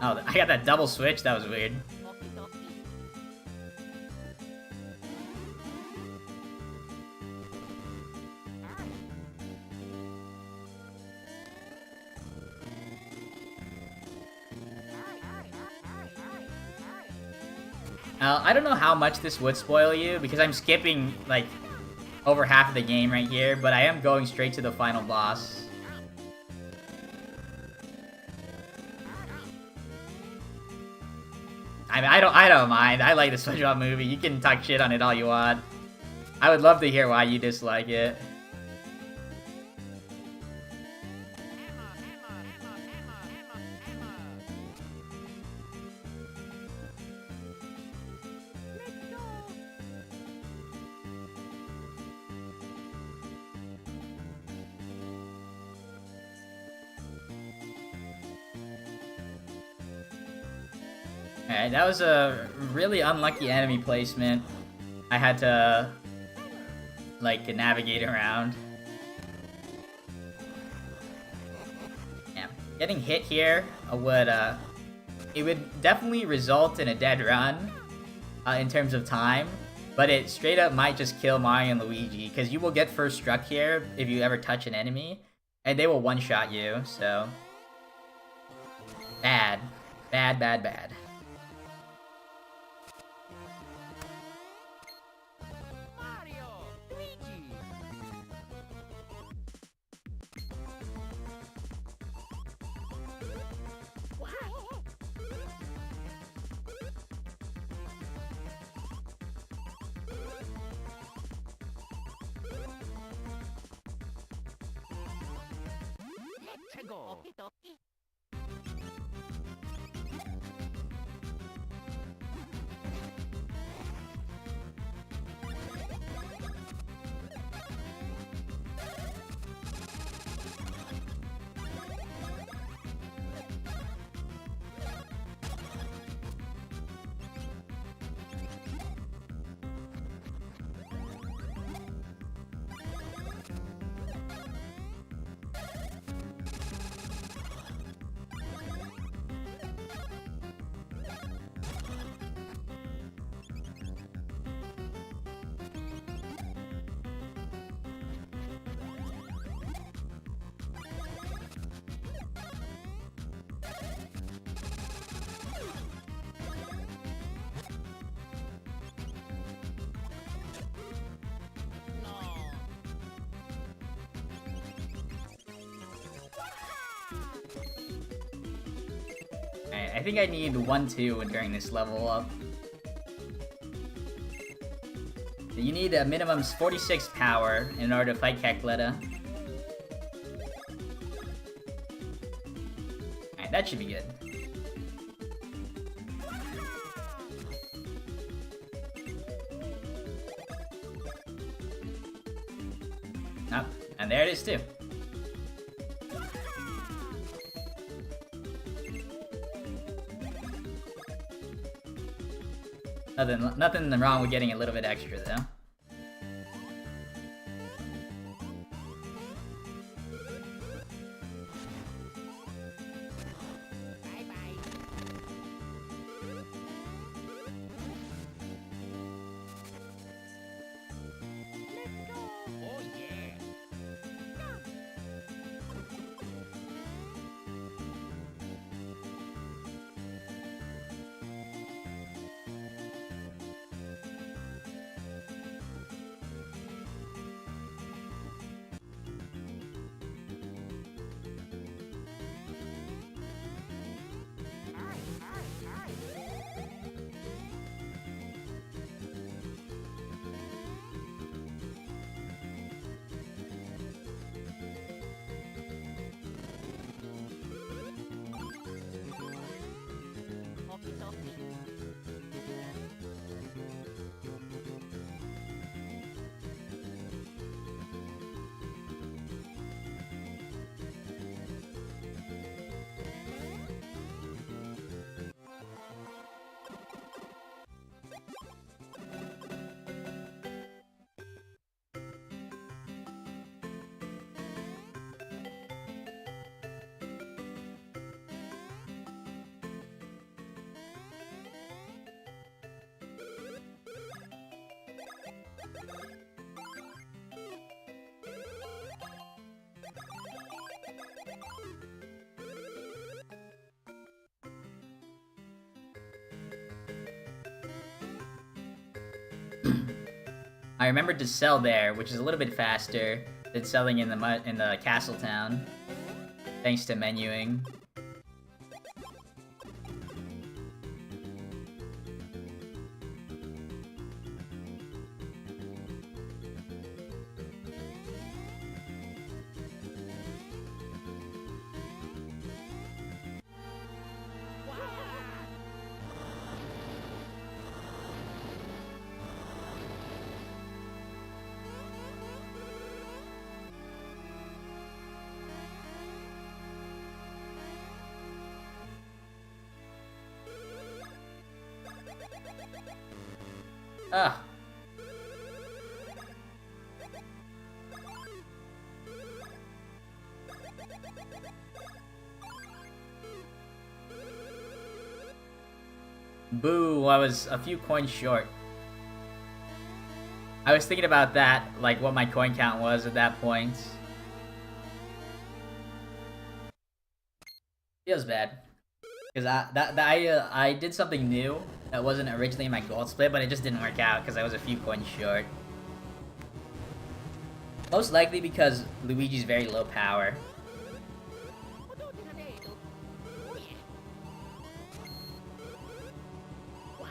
Oh, I got that double switch? That was weird. I don't know how much this would spoil you, because I'm skipping, like, over half of the game right here, but I am going straight to the final boss. I mean, I don't mind. I like the SpongeBob movie. You can talk shit on it all you want. I would love to hear why you dislike it. Alright, that was a really unlucky enemy placement. I had to, like, navigate around. Yeah, getting hit here it would definitely result in a dead run in terms of time, but it straight up might just kill Mario and Luigi, because you will get first struck here if you ever touch an enemy, and they will one-shot you, so... Bad. Bad, bad, bad. Alright, I think I need 1-2 during this level up. You need a minimum 46 power in order to fight Kecletta. Alright, that should be good. Oh, and there it is too. Nothing wrong with getting a little bit extra though. Bye bye. Let's go. Oh yeah. I remembered to sell there, which is a little bit faster than selling in the castle town, thanks to menuing. Ah. Boo, I was a few coins short. I was thinking about that, like what my coin count was at that point. Feels bad. Because I did something new that wasn't originally in my gold split, but it just didn't work out because I was a few coins short. Most likely because Luigi's very low power. Oh yeah. Wow.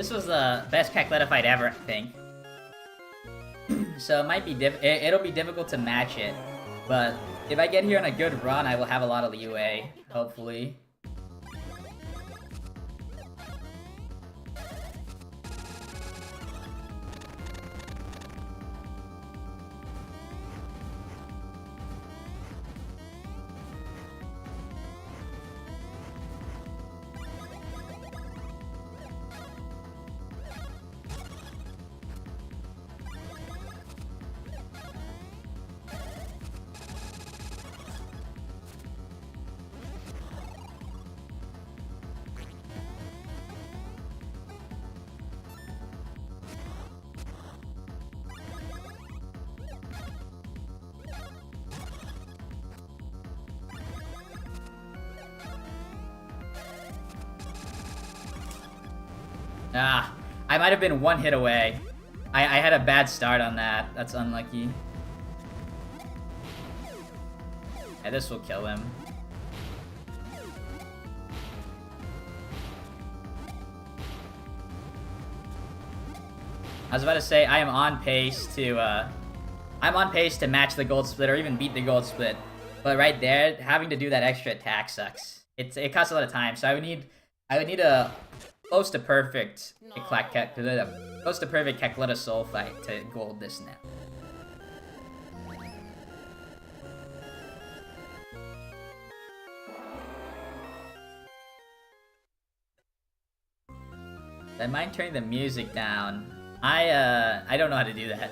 This was the best Cackletta fight ever, I think. So it might be it'll be difficult to match it, but if I get here on a good run, I will have a lot of leeway, hopefully. Ah, I might have been one hit away. I had a bad start on that. That's unlucky. Yeah, this will kill him. I was about to say I am on pace to match the gold split or even beat the gold split. But right there, having to do that extra attack sucks. It costs a lot of time, so I would need a close to perfect Cackletta Soul fight to gold this now. I mind turning the music down. I don't know how to do that.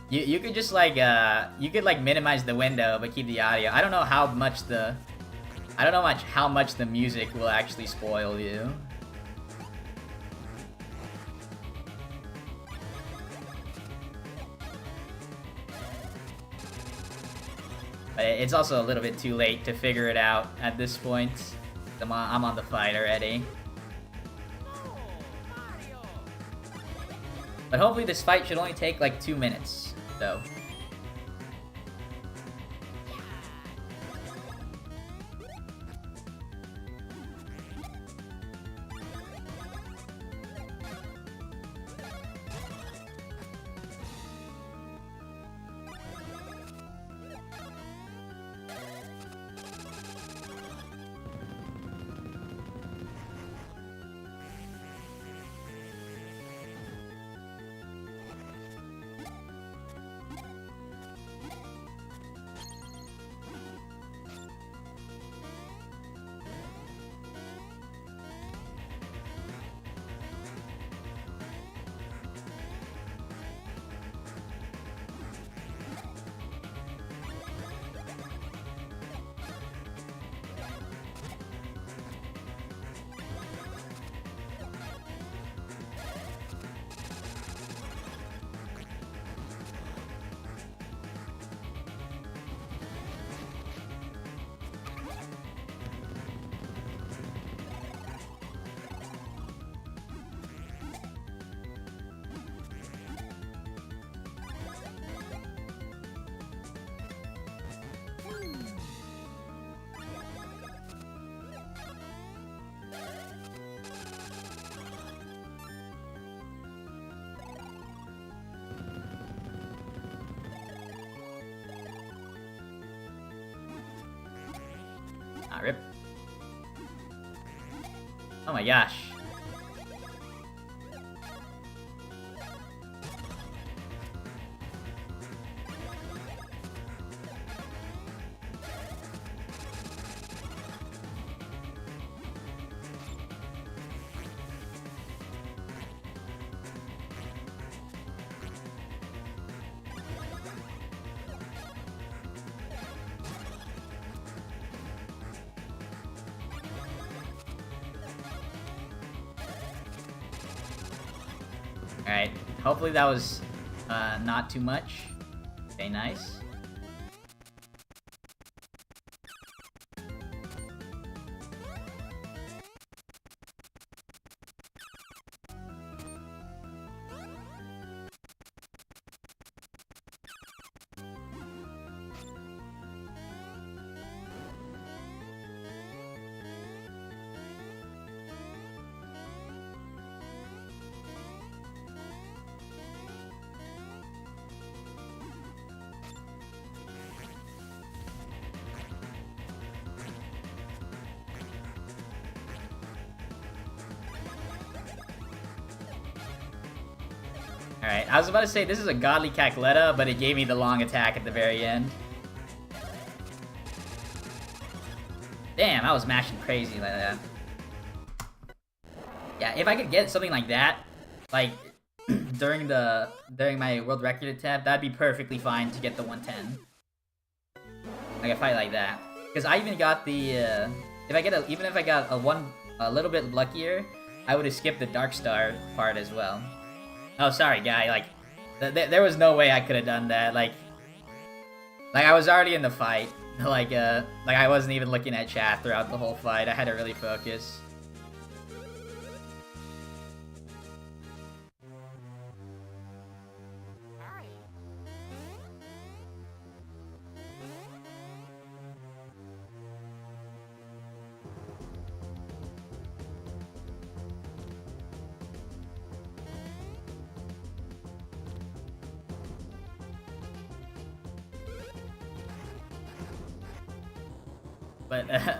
You could just like minimize the window but keep the audio. I don't know how much the music will actually spoil you. But it's also a little bit too late to figure it out at this point. I'm on the fight already. But hopefully this fight should only take like 2 minutes, so. Ah, rip. Oh my gosh. Alright, hopefully that was not too much. Okay, nice. Alright, I was about to say this is a godly Cacletta, but it gave me the long attack at the very end. Damn, I was mashing crazy like that. Yeah, if I could get something like that, like during my world record attempt, that'd be perfectly fine to get the 110. Like a fight like that, because I even got the even if I got a little bit luckier, I would have skipped the Dark Star part as well. Oh, sorry, guy. Like, there was no way I could have done that. Like I was already in the fight. Like I wasn't even looking at chat throughout the whole fight. I had to really focus. Hi.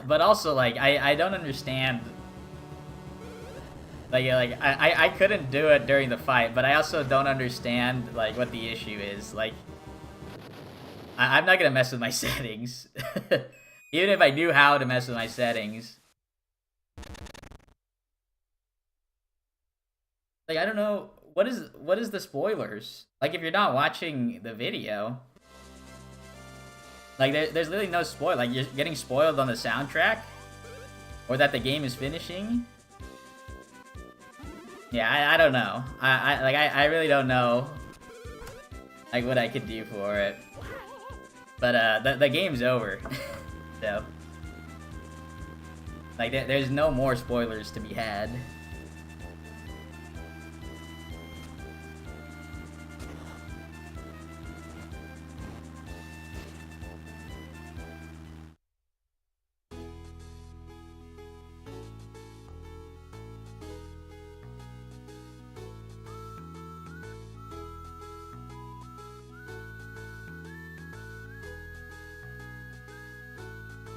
But also, like, I don't understand. Like I couldn't do it during the fight, but I also don't understand like what the issue is. Like, I'm not gonna mess with my settings, even if I knew how to mess with my settings. Like, I don't know what is the spoilers. Like, if you're not watching the video. Like, there's literally no spoil. Like, you're getting spoiled on the soundtrack? Or that the game is finishing? Yeah, I don't know. I really don't know, like, what I could do for it. But, the game's over. So. Like, there's no more spoilers to be had.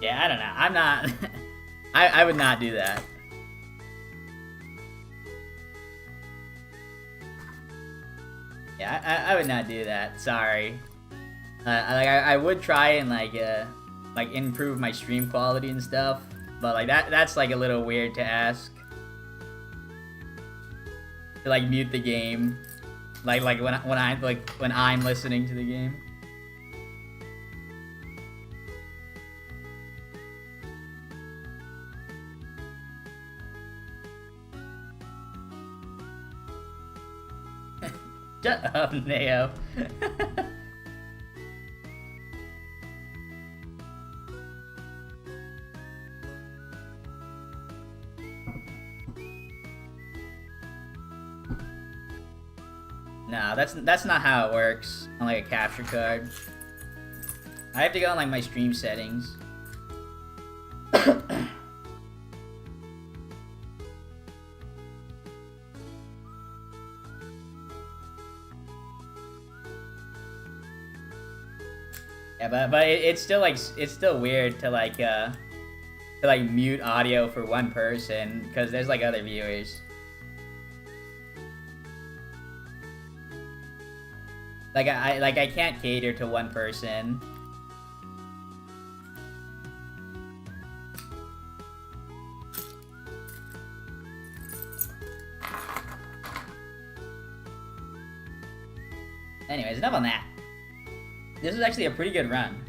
Yeah, I don't know. I'm not... I would not do that. Yeah, I would not do that. Sorry. I would try and, like, improve my stream quality and stuff. But, like, that's, like, a little weird to ask. To, like, mute the game. Like when I'm listening to the game. Shut up, Neo. No, that's not how it works on like a capture card. I have to go on like my stream settings. Yeah, but it's still like it's still weird to like mute audio for one person because there's like other viewers. Like I can't cater to one person. Anyways, enough on that. This is actually a pretty good run.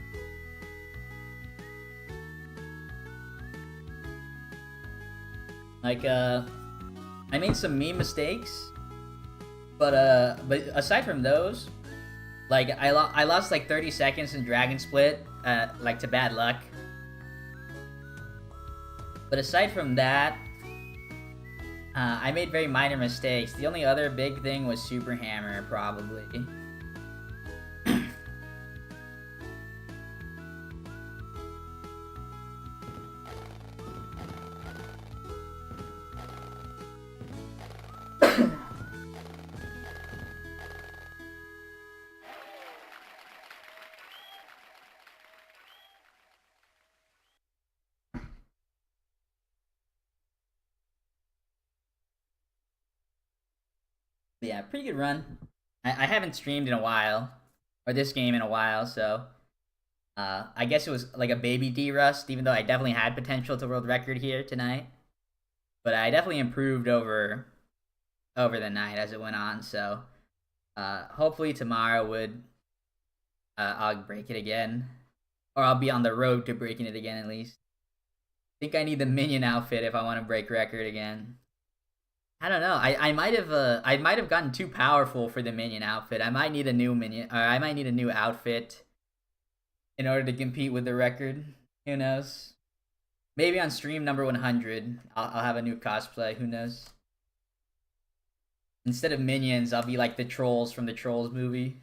Like, I made some meme mistakes, but aside from those, like, I lost like 30 seconds in Dragon Split, like to bad luck. But aside from that, I made very minor mistakes. The only other big thing was Super Hammer, probably. Yeah, pretty good run. I haven't streamed in a while, or this game in a while, so I guess it was like a baby D-Rust, even though I definitely had potential to world record here tonight. But I definitely improved over the night as it went on, so hopefully tomorrow I'll break it again. Or I'll be on the road to breaking it again at least. I think I need the minion outfit if I want to break record again. I don't know. I might have gotten too powerful for the minion outfit. I might need a new minion, or I might need a new outfit in order to compete with the record. Who knows? Maybe on stream number 100, I'll have a new cosplay. Who knows? Instead of minions, I'll be like the trolls from the Trolls movie.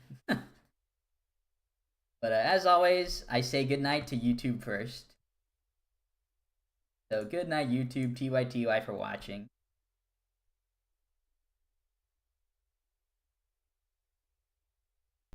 But as always, I say goodnight to YouTube first. So good night, YouTube, TYTY for watching.